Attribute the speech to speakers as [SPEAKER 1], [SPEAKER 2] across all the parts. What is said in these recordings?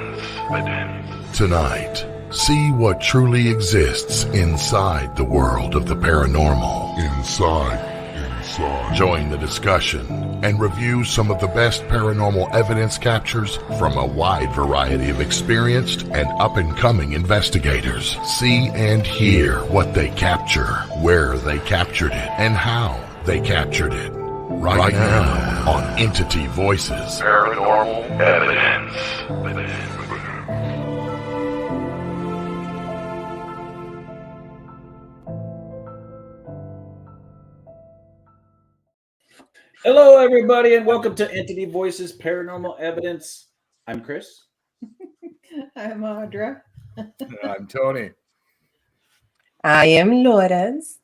[SPEAKER 1] Evidence. Tonight, see what truly exists inside the world of the paranormal. Inside. Join the discussion and review some of the best paranormal evidence captures from a wide variety of experienced and up-and-coming investigators. See and hear what they capture, where they captured it, and how they captured it. Right now on Entity Voices Paranormal Evidence.
[SPEAKER 2] Hello, everybody, and welcome to Entity Voices Paranormal Evidence. I'm Chris.
[SPEAKER 3] I'm Audra.
[SPEAKER 4] I'm Tony.
[SPEAKER 3] I am Lourdes.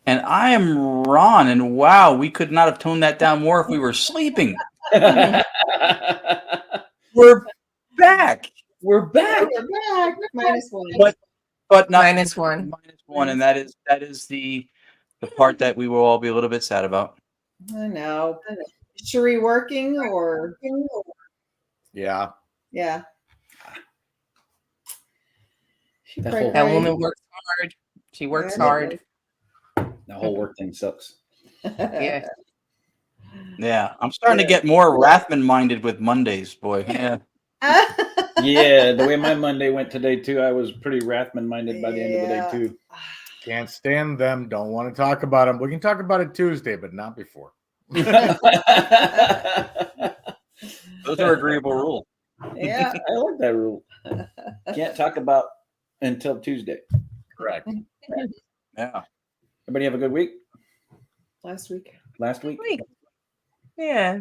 [SPEAKER 5] And I am Ron. And wow, we could not have toned that down more if we were sleeping. We're back.
[SPEAKER 2] We're back.
[SPEAKER 3] Minus one.
[SPEAKER 5] But not
[SPEAKER 3] Minus one.
[SPEAKER 5] Minus one, and that is the part that we will all be a little bit sad about.
[SPEAKER 3] I know. Is Cherie working or?
[SPEAKER 4] Yeah.
[SPEAKER 3] Yeah.
[SPEAKER 6] That woman works hard. She works hard.
[SPEAKER 2] The whole work thing sucks.
[SPEAKER 6] Yeah.
[SPEAKER 5] Yeah, I'm starting to get more Rathman minded with Mondays, boy. Yeah.
[SPEAKER 2] Yeah, the way my Monday went today too, I was pretty Rathman minded by the end of the day too.
[SPEAKER 4] Can't stand them. Don't want to talk about them. We can talk about it Tuesday, but not before.
[SPEAKER 5] Those are agreeable rules.
[SPEAKER 3] Yeah.
[SPEAKER 2] I like that rule. Can't talk about until Tuesday.
[SPEAKER 4] Correct.
[SPEAKER 5] Yeah.
[SPEAKER 2] Everybody have a good week?
[SPEAKER 3] Last week.
[SPEAKER 6] Yeah.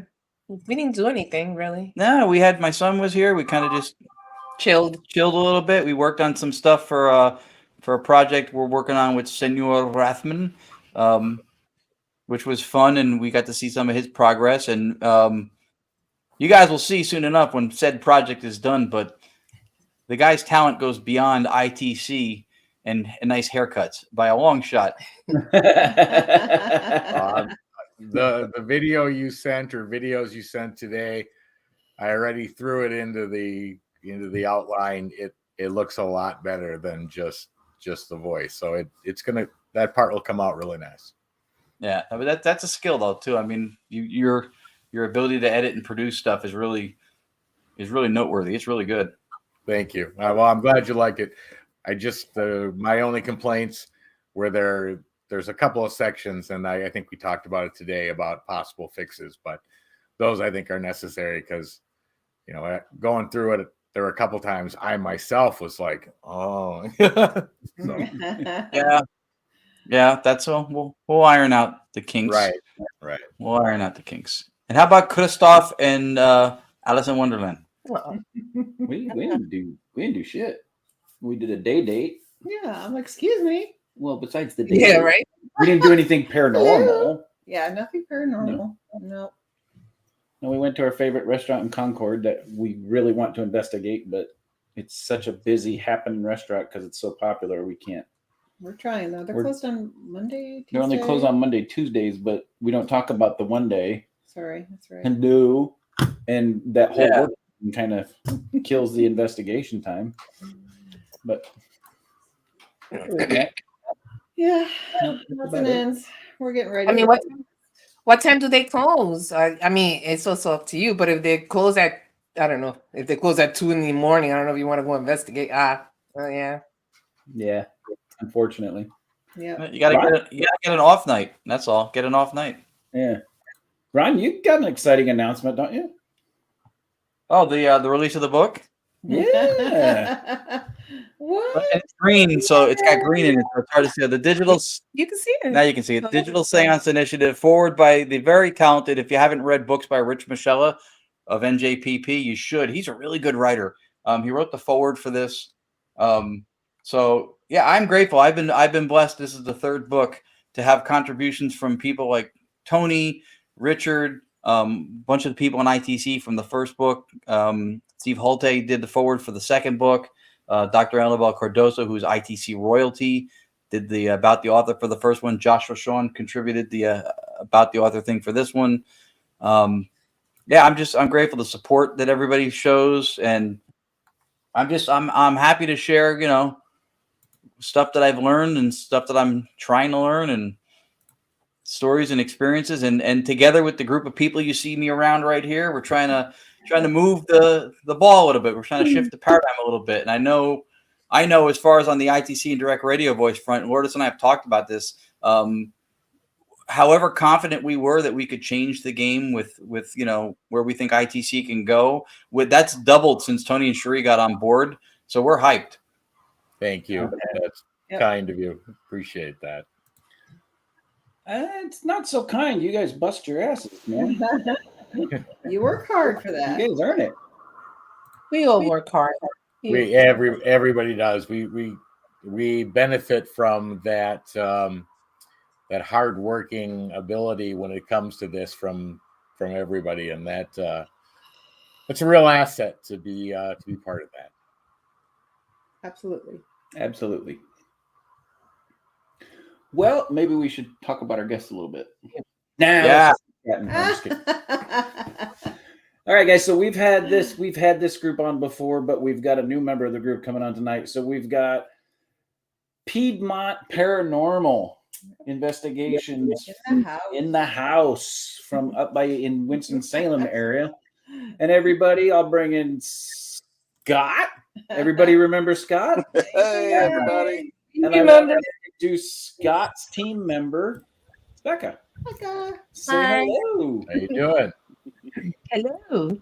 [SPEAKER 6] We didn't do anything really.
[SPEAKER 5] No, my son was here. We kind of just
[SPEAKER 6] Chilled.
[SPEAKER 5] a little bit. We worked on some stuff for a project we're working on with Senor Rathman, which was fun, and we got to see some of his progress. And you guys will see soon enough when said project is done. But the guy's talent goes beyond ITC and nice haircuts by a long shot.
[SPEAKER 4] The video you sent or videos you sent today, I already threw it into the outline. It looks a lot better than just the voice. So that part will come out really nice.
[SPEAKER 5] Yeah, I mean, that's a skill though too. I mean, your ability to edit and produce stuff is really noteworthy. It's really good.
[SPEAKER 4] Thank you. Well, I'm glad you like it. I just my only complaints were there's a couple of sections, and I think we talked about it today about possible fixes, but those I think are necessary because going through it, there were a couple times I myself was like, oh. So.
[SPEAKER 5] Yeah, that's all. We'll iron out the kinks.
[SPEAKER 4] Right.
[SPEAKER 5] We'll iron out the kinks. And how about Christoph and Alice in Wonderland?
[SPEAKER 3] Well,
[SPEAKER 2] we didn't do shit. We did a day date.
[SPEAKER 3] yeah. I'm like, excuse me.
[SPEAKER 2] Well, besides the day
[SPEAKER 6] Yeah,
[SPEAKER 2] date,
[SPEAKER 6] right.
[SPEAKER 2] we didn't do anything paranormal.
[SPEAKER 3] Yeah, nothing paranormal. No.
[SPEAKER 2] No, we went to our favorite restaurant in Concord that we really want to investigate, but it's such a busy happening restaurant because it's so popular. We can't.
[SPEAKER 3] We're trying though. They're closed on Monday.
[SPEAKER 2] They're only
[SPEAKER 3] Tuesday?
[SPEAKER 2] closed on Monday, Tuesdays, but we don't talk about the one day.
[SPEAKER 3] Sorry, that's right.
[SPEAKER 2] No, and that whole work kind of kills the investigation time. But
[SPEAKER 3] Yeah, nothing ends. We're getting ready.
[SPEAKER 6] I mean, what time do they close? I mean, it's also up to you. But if they close at, I don't know, if they close at 2 a.m, I don't know if you want to go investigate. Yeah.
[SPEAKER 2] Yeah, unfortunately.
[SPEAKER 3] Yeah.
[SPEAKER 5] You gotta get an off night. That's all. Get an off night.
[SPEAKER 2] Yeah. Ron, you got an exciting announcement, don't you?
[SPEAKER 5] Oh, the release of the book.
[SPEAKER 2] Yeah.
[SPEAKER 3] What?
[SPEAKER 5] It's green, so it's got green in it. So it's hard to see. The digital.
[SPEAKER 6] You can see it.
[SPEAKER 5] Now you can see it. Digital Seance Initiative, forward by the very talented. If you haven't read books by Rich Michella of NJPP, you should. He's a really good writer. He wrote the forward for this. So yeah, I'm grateful. I've been blessed. This is the third book to have contributions from people like Tony, Richard, bunch of the people in ITC from the first book. Steve Holte did the forward for the second book. Dr. Annabelle Cardoso, who's ITC royalty, did the about the author for the first one. Joshua Sean contributed the about the author thing for this one. Yeah, I'm grateful the support that everybody shows, and I'm happy to share, stuff that I've learned and stuff that I'm trying to learn, and stories and experiences, and together with the group of people you see me around right here, we're trying to move the ball a little bit. We're trying to shift the paradigm a little bit. And I know as far as on the ITC and direct radio voice front, Lourdes and I have talked about this. However confident we were that we could change the game with where we think ITC can go, that's doubled since Tony and Cherie got on board. So we're hyped.
[SPEAKER 4] Thank you. That's kind of you. Appreciate that.
[SPEAKER 2] It's not so kind. You guys bust your asses, man.
[SPEAKER 3] You work hard for that.
[SPEAKER 2] You guys earn it.
[SPEAKER 6] We all work hard.
[SPEAKER 4] Everybody does. We benefit from that that hardworking ability when it comes to this from everybody, and that's a real asset to be part of that.
[SPEAKER 3] Absolutely.
[SPEAKER 2] Well, maybe we should talk about our guests a little bit.
[SPEAKER 5] Yeah.
[SPEAKER 2] All right, guys. So we've had this group on before, but we've got a new member of the group coming on tonight. So we've got Piedmont Paranormal Investigations in the house from up in Winston-Salem area. And everybody, I'll bring in Scott. Everybody remember Scott?
[SPEAKER 7] Hey, everybody.
[SPEAKER 2] And I want to introduce Scott's team member, Becca.
[SPEAKER 3] Becca.
[SPEAKER 2] Say hello.
[SPEAKER 4] How you doing?
[SPEAKER 6] Hello.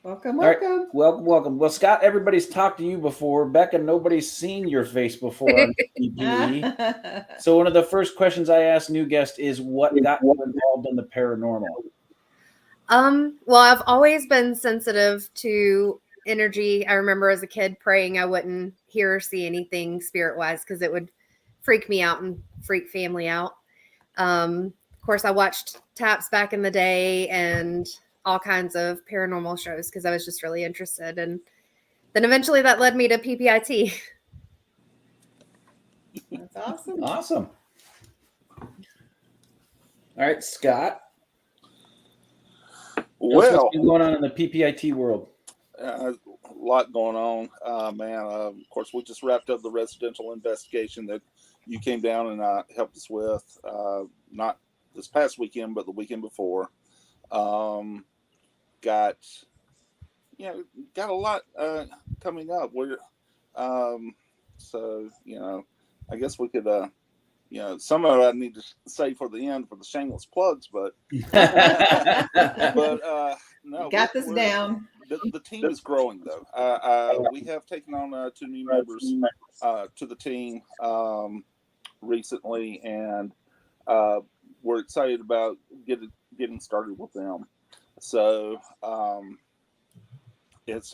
[SPEAKER 3] Welcome.
[SPEAKER 2] All right. Welcome. Well, Scott, everybody's talked to you before. Becca, nobody's seen your face before on TV. So one of the first questions I ask new guests is, what got you involved in the paranormal?
[SPEAKER 8] Well, I've always been sensitive to energy. I remember as a kid praying I wouldn't hear or see anything spirit-wise because it would freak me out and freak family out. Of course, I watched Taps back in the day and all kinds of paranormal shows because I was just really interested. And then eventually that led me to PPIT.
[SPEAKER 3] That's awesome.
[SPEAKER 2] Awesome. All right, Scott. What's been going on in the PPIT world?
[SPEAKER 7] A lot going on, man. Of course, we just wrapped up the residential investigation that you came down and helped us with. Not this past weekend, but the weekend before. Got a lot coming up. We're so I guess we could some of it I need to save for the end for the shameless plugs, but no,
[SPEAKER 3] Got this down.
[SPEAKER 7] The team is growing though. We have taken on 2 new members to the team recently, and we're excited about getting started with them. So it's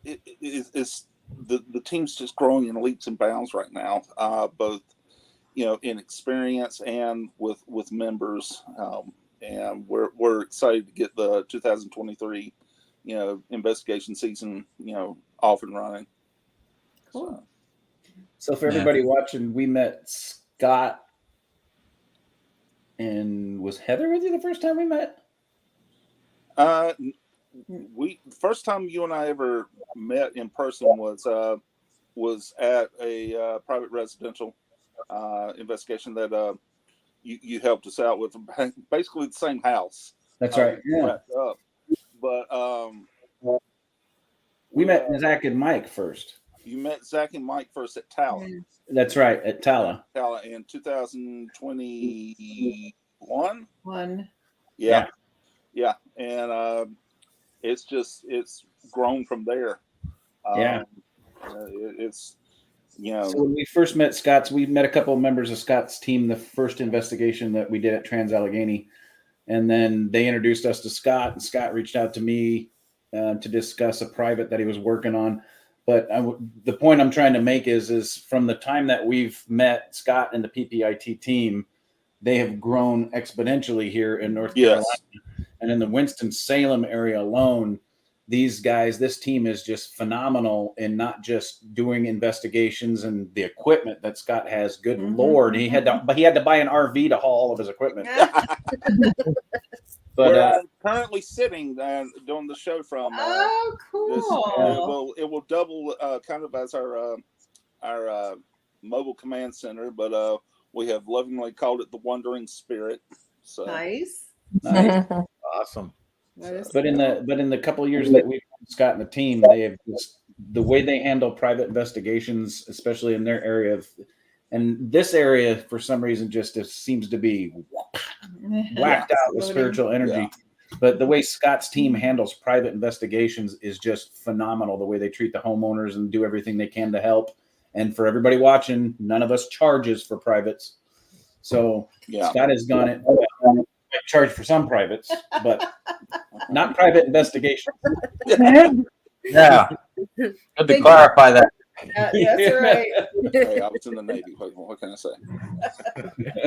[SPEAKER 7] it's the team's just growing in leaps and bounds right now, both in experience and with members, and we're excited to get the 2023 investigation season off and running.
[SPEAKER 3] Cool.
[SPEAKER 2] So for everybody watching, we met Scott. And was Heather with you the first time we met?
[SPEAKER 7] First time you and I ever met in person was at a private residential investigation that you helped us out with. Basically the same house.
[SPEAKER 2] That's right. Yeah.
[SPEAKER 7] Up. But
[SPEAKER 2] we met Zach and Mike first.
[SPEAKER 7] You met Zach and Mike first at Tala.
[SPEAKER 2] That's right, at Tala.
[SPEAKER 7] Tala in 2021. Yeah. And it's grown from there. It's So
[SPEAKER 2] when we first met we met a couple of members of Scott's team the first investigation that we did at Trans Allegheny, and then they introduced us to Scott, and Scott reached out to me to discuss a private that he was working on. But the point I'm trying to make is from the time that we've met Scott and the PPIT team, they have grown exponentially here in North Carolina. And in the Winston-Salem area alone, this team is just phenomenal in not just doing investigations and the equipment that Scott has. Good Lord, he had to buy an RV to haul all of his equipment. But
[SPEAKER 7] We're currently sitting doing the show from.
[SPEAKER 3] Oh, cool.
[SPEAKER 7] It will double kind of as our mobile command center, but we have lovingly called it the Wandering Spirit. So
[SPEAKER 3] Nice.
[SPEAKER 2] nice.
[SPEAKER 4] Awesome.
[SPEAKER 3] That is
[SPEAKER 2] But in the couple of years that we've had Scott and the team, they have just the way they handle private investigations, especially in their area of, and this area for some reason just seems to be whacked out with spiritual energy.
[SPEAKER 7] Yeah.
[SPEAKER 2] But the way Scott's team handles private investigations is just phenomenal. The way they treat the homeowners and do everything they can to help. And for everybody watching, none of us charges for privates. So Scott has gone it. Charge for some privates, but not private investigations.
[SPEAKER 5] Yeah. Good to clarify that.
[SPEAKER 3] That's right.
[SPEAKER 7] Hey, I was in the Navy. What can I say?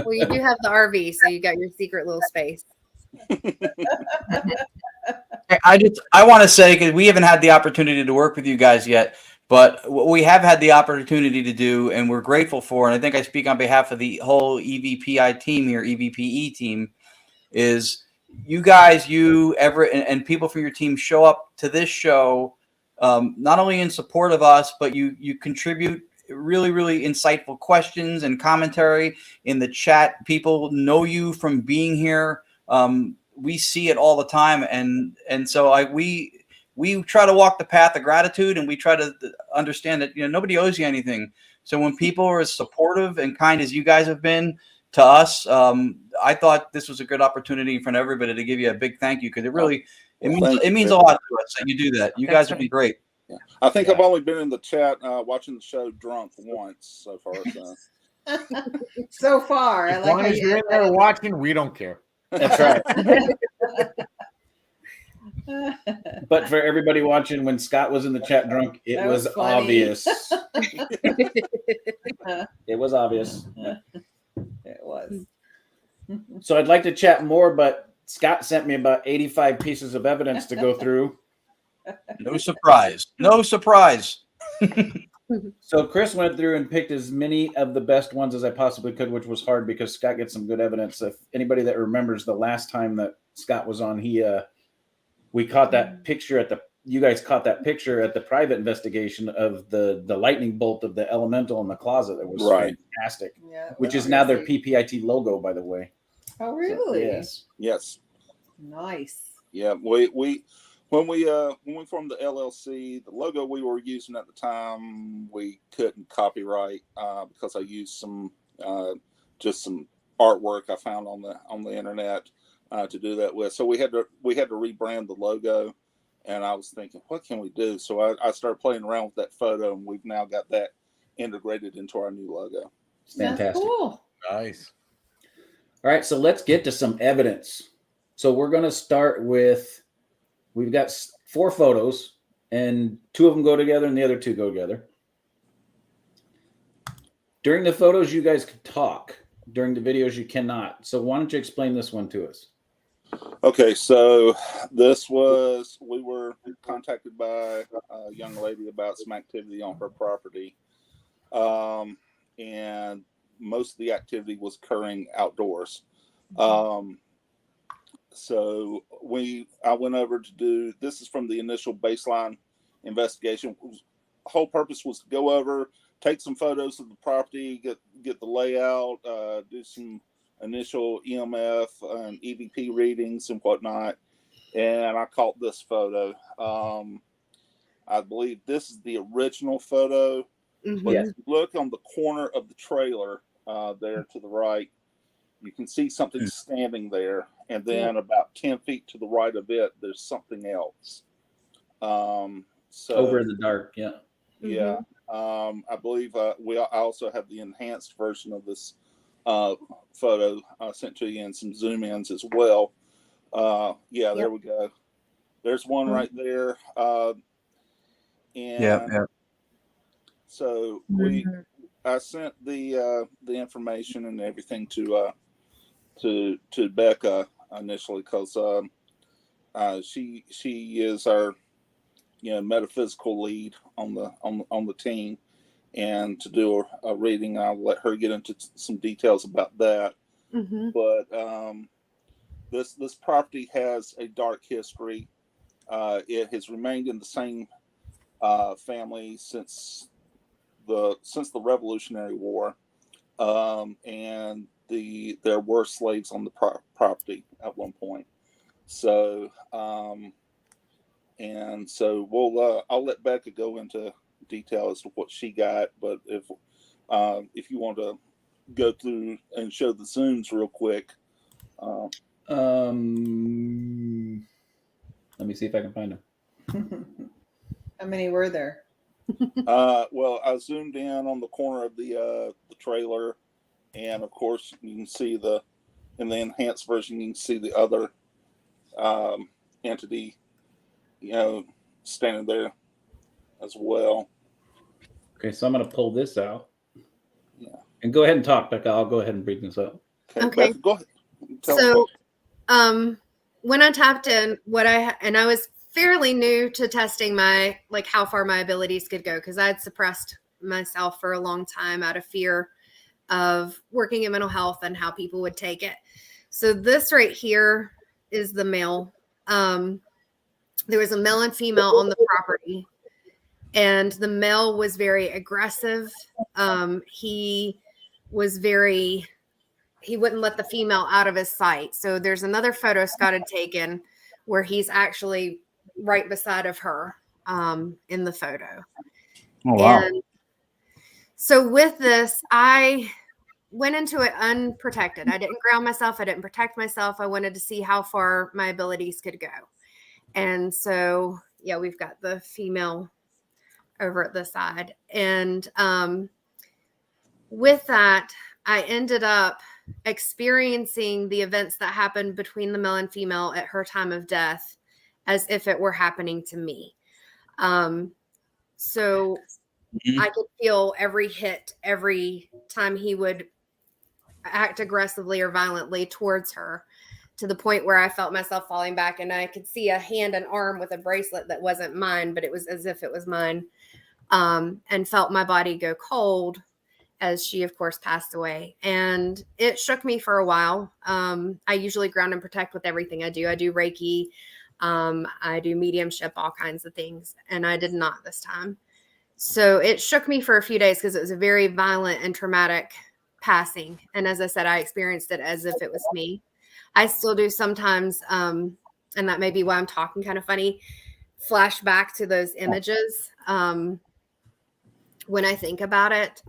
[SPEAKER 8] Well, you do have the RV, so you got your secret little space.
[SPEAKER 5] I want to say, because we haven't had the opportunity to work with you guys yet, but what we have had the opportunity to do, and we're grateful for, and I think I speak on behalf of the whole EVPI team here, EVPE team, is you guys, Everett, and people from your team show up to this show not only in support of us, but you contribute really, really insightful questions and commentary in the chat. People know you from being here. We see it all the time, and so we try to walk the path of gratitude, and we try to understand that nobody owes you anything. So when people are as supportive and kind as you guys have been to us, I thought this was a good opportunity in front of everybody to give you a big thank you, because it means a lot to us that you do that. You guys have been great.
[SPEAKER 7] Yeah. I think I've only been in the chat watching the show drunk once so far. So,
[SPEAKER 3] So far, I
[SPEAKER 4] As
[SPEAKER 3] like
[SPEAKER 4] long
[SPEAKER 3] how
[SPEAKER 4] as
[SPEAKER 3] you
[SPEAKER 4] you're in there watching, we don't care.
[SPEAKER 2] That's right. But for everybody watching, when Scott was in the chat drunk, it
[SPEAKER 3] That
[SPEAKER 2] was
[SPEAKER 3] was funny.
[SPEAKER 2] obvious. It was obvious.
[SPEAKER 3] It was.
[SPEAKER 2] So I'd like to chat more, but Scott sent me about 85 pieces of evidence to go through.
[SPEAKER 5] No surprise. No surprise.
[SPEAKER 2] So Chris went through and picked as many of the best ones as I possibly could, which was hard because Scott gets some good evidence. If anybody that remembers the last time that Scott was on, we caught that picture you guys caught that picture at the private investigation of the lightning bolt of the elemental in the closet. That was fantastic.
[SPEAKER 3] Yeah,
[SPEAKER 2] which is now their PPIT logo, by the way.
[SPEAKER 3] Oh, really?
[SPEAKER 2] So,
[SPEAKER 7] yes.
[SPEAKER 3] Nice.
[SPEAKER 7] Yeah, when we formed the LLC, the logo we were using at the time we couldn't copyright because I used some artwork I found on the internet to do that with. So we had to rebrand the logo, and I was thinking, what can we do? So I started playing around with that photo, and we've now got that integrated into our new logo.
[SPEAKER 2] It's fantastic.
[SPEAKER 3] That's cool.
[SPEAKER 4] Nice.
[SPEAKER 2] All right, so let's get to some evidence. So we're going to start with, we've got 4 photos, and 2 of them go together and the other 2 go together. During the photos, you guys can talk. During the videos, you cannot. So why don't you explain this one to us?
[SPEAKER 7] Okay, so we were contacted by a young lady about some activity on her property. And most of the activity was occurring outdoors. So I went over to do, this is from the initial baseline investigation. The whole purpose was to go over, take some photos of the property, get the layout, do some initial EMF and EVP readings and whatnot. And I caught this photo. I believe this is the original photo.
[SPEAKER 8] Mm-hmm.
[SPEAKER 7] But if you look on the corner of the trailer there to the right, you can see something standing there. And then about 10 feet to the right of it, there's something else. So
[SPEAKER 2] Over in the dark, yeah.
[SPEAKER 7] Yeah. I believe I also have the enhanced version of this photo sent to you and some zoom ins as well. There we go. There's one right there. So I sent the information and everything to Becca initially because she is our metaphysical lead on the team, and to do a reading, I'll let her get into some details about that.
[SPEAKER 8] Mm-hmm.
[SPEAKER 7] But this property has a dark history. It has remained in the same family since the Revolutionary War, and there were slaves on the property at one point. So and so I'll let Becca go into detail as to what she got, but if you want to go through and show the zooms real quick.
[SPEAKER 2] Let me see if I can find them.
[SPEAKER 3] How many were there?
[SPEAKER 7] Well, I zoomed in on the corner of the trailer, and of course you can see in the enhanced version you can see the other entity, standing there as well.
[SPEAKER 2] Okay, so I'm going to pull this out.
[SPEAKER 7] Yeah.
[SPEAKER 2] And go ahead and talk, Becca. I'll go ahead and bring this up.
[SPEAKER 8] Okay.
[SPEAKER 7] Becca, go ahead.
[SPEAKER 8] So, when I tapped in, I was fairly new to testing how far my abilities could go, because I had suppressed myself for a long time out of fear of working in mental health and how people would take it. So this right here is the male. There was a male and female on the property, and the male was very aggressive. He wouldn't let the female out of his sight. So there's another photo Scott had taken where he's actually right beside of her in the photo.
[SPEAKER 5] Oh, wow.
[SPEAKER 8] And so with this, I went into it unprotected. I didn't ground myself. I didn't protect myself. I wanted to see how far my abilities could go. And so, yeah, we've got the female over at the side. And with that, I ended up experiencing the events that happened between the male and female at her time of death as if it were happening to me. So I could feel every hit, every time he would act aggressively or violently towards her, to the point where I felt myself falling back, and I could see a hand and arm with a bracelet that wasn't mine, but it was as if it was mine, and felt my body go cold as she, of course, passed away. And it shook me for a while. I usually ground and protect with everything I do. I do Reiki. I do mediumship, all kinds of things. And I did not this time. So it shook me for a few days because it was a very violent and traumatic passing. And as I said, I experienced it as if it was me. I still do sometimes, and that may be why I'm talking kind of funny, flash back to those images when I think about it.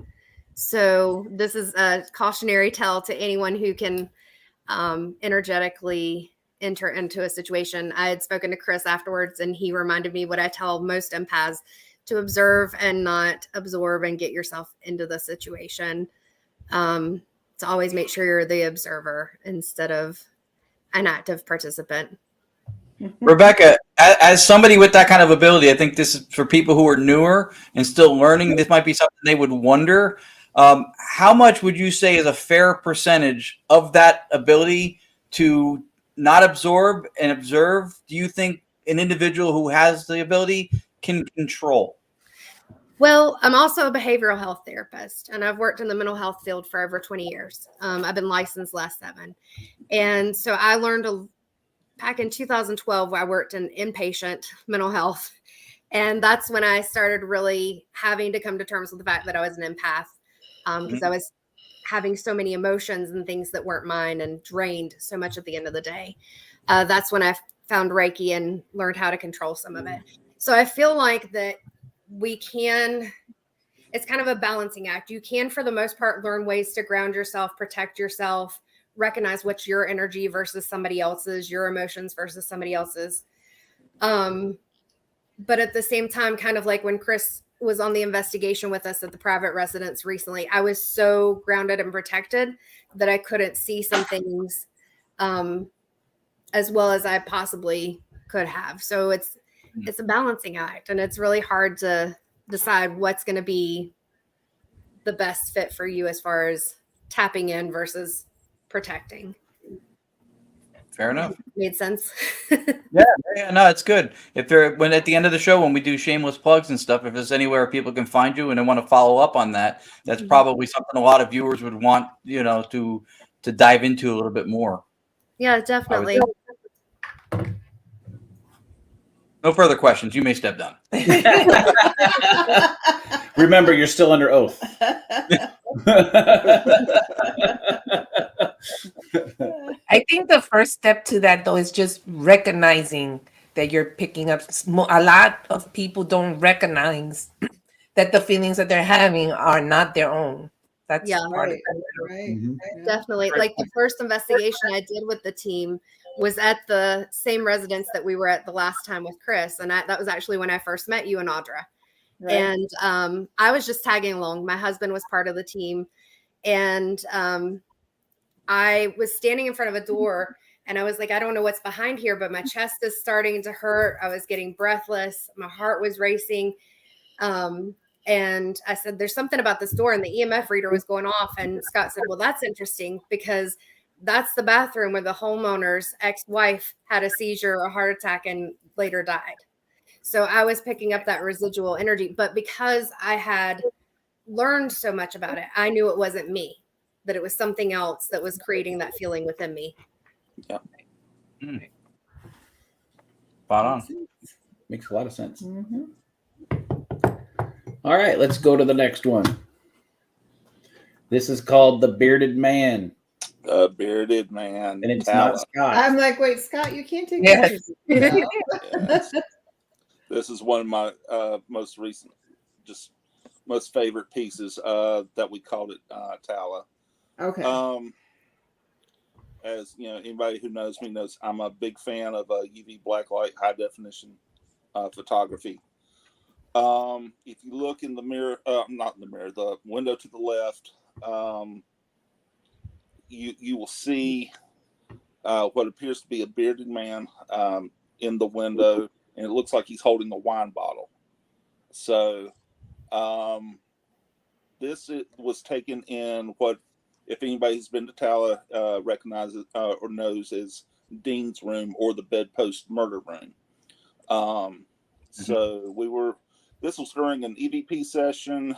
[SPEAKER 8] So this is a cautionary tale to anyone who can energetically enter into a situation. I had spoken to Chris afterwards, and he reminded me what I tell most empaths: to observe and not absorb, and get yourself into the situation. To always make sure you're the observer instead of an active participant.
[SPEAKER 5] Rebecca, as somebody with that kind of ability, I think this is for people who are newer and still learning. This might be something they would wonder. How much would you say is a fair percentage of that ability to not absorb and observe? Do you think an individual who has the ability can control?
[SPEAKER 8] Well, I'm also a behavioral health therapist, and I've worked in the mental health field for over 20 years. I've been licensed last 7. And so I learned back in 2012, I worked in inpatient mental health. And that's when I started really having to come to terms with the fact that I was an empath, because I was having so many emotions and things that weren't mine and drained so much at the end of the day. That's when I found Reiki and learned how to control some of it. So I feel like that it's kind of a balancing act. You can, for the most part, learn ways to ground yourself, protect yourself, recognize what's your energy versus somebody else's, your emotions versus somebody else's. But at the same time, kind of like when Chris was on the investigation with us at the private residence recently, I was so grounded and protected that I couldn't see some things as well as I possibly could have. So it's a balancing act, and it's really hard to decide what's going to be the best fit for you as far as tapping in versus protecting.
[SPEAKER 5] Fair enough.
[SPEAKER 8] Made sense.
[SPEAKER 5] Yeah, no, it's good. If when at the end of the show, when we do shameless plugs and stuff, if there's anywhere people can find you and they want to follow up on that, that's probably something a lot of viewers would want, to dive into a little bit more.
[SPEAKER 8] Yeah, definitely.
[SPEAKER 5] No further questions. You may step down.
[SPEAKER 2] Remember, you're still under oath.
[SPEAKER 6] I think the first step to that, though, is just recognizing that you're picking up. A lot of people don't recognize that the feelings that they're having are not their own. That's
[SPEAKER 8] Yeah.
[SPEAKER 6] part of
[SPEAKER 3] Right.
[SPEAKER 6] it.
[SPEAKER 3] Right.
[SPEAKER 2] Mhm.
[SPEAKER 3] Yeah.
[SPEAKER 8] Definitely. Like the first investigation I did with the team was at the same residence that we were at the last time with Chris. And that was actually when I first met you and Audra.
[SPEAKER 3] Right.
[SPEAKER 8] And I was just tagging along. My husband was part of the team. And I was standing in front of a door and I was like, I don't know what's behind here, but my chest is starting to hurt. I was getting breathless. My heart was racing. And I said, there's something about this door, and the EMF reader was going off. And Scott said, well, that's interesting because that's the bathroom where the homeowner's ex-wife had a seizure, a heart attack, and later died. So I was picking up that residual energy. But because I had learned so much about it, I knew it wasn't me, that it was something else that was creating that feeling within me.
[SPEAKER 7] Yeah.
[SPEAKER 5] Spot on.
[SPEAKER 2] Makes a lot of sense.
[SPEAKER 3] Mm-hmm.
[SPEAKER 2] All right, let's go to the next one. This is called The Bearded Man,
[SPEAKER 7] Bearded Man.
[SPEAKER 2] and it's
[SPEAKER 7] Tala.
[SPEAKER 2] not Scott.
[SPEAKER 3] I'm like, wait, Scott, you can't take
[SPEAKER 6] Yes.
[SPEAKER 3] pictures. No.
[SPEAKER 7] Yes. This is one of my most recent, just most favorite pieces that we called it Tala.
[SPEAKER 3] Okay.
[SPEAKER 7] As you know, anybody who knows me knows I'm a big fan of UV blacklight high definition photography. If you look in the mirror, not in the mirror, the window to the left, you will see what appears to be a bearded man in the window, and it looks like he's holding a wine bottle. So this was taken in what, if anybody's been to Tala, recognizes or knows as Dean's room or the bedpost murder room. So we were. This was during an EVP session,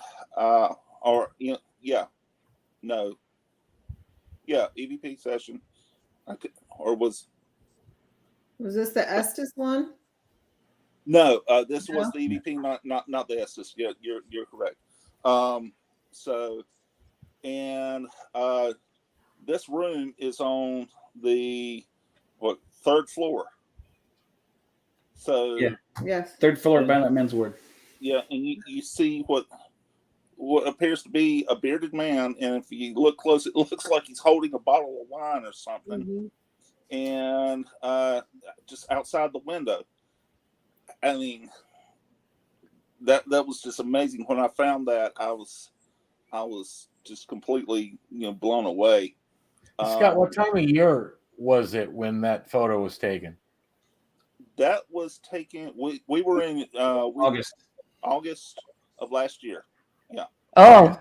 [SPEAKER 7] EVP session,
[SPEAKER 3] Was this the Estes one?
[SPEAKER 7] No, this
[SPEAKER 3] No?
[SPEAKER 7] was the EVP, not the Estes. Yeah, you're correct. This room is on the third floor. So
[SPEAKER 2] Yeah.
[SPEAKER 3] Yes.
[SPEAKER 2] Third floor, Violent Men's Ward.
[SPEAKER 7] yeah, and you see what appears to be a bearded man, and if you look close, it looks like he's holding a bottle of wine or something, and just outside the window. I mean, that was just amazing. When I found that, I was just completely blown away.
[SPEAKER 4] Scott, what time of year was it when that photo was taken?
[SPEAKER 7] That was taken. We were in August of last year. Yeah.
[SPEAKER 6] Oh,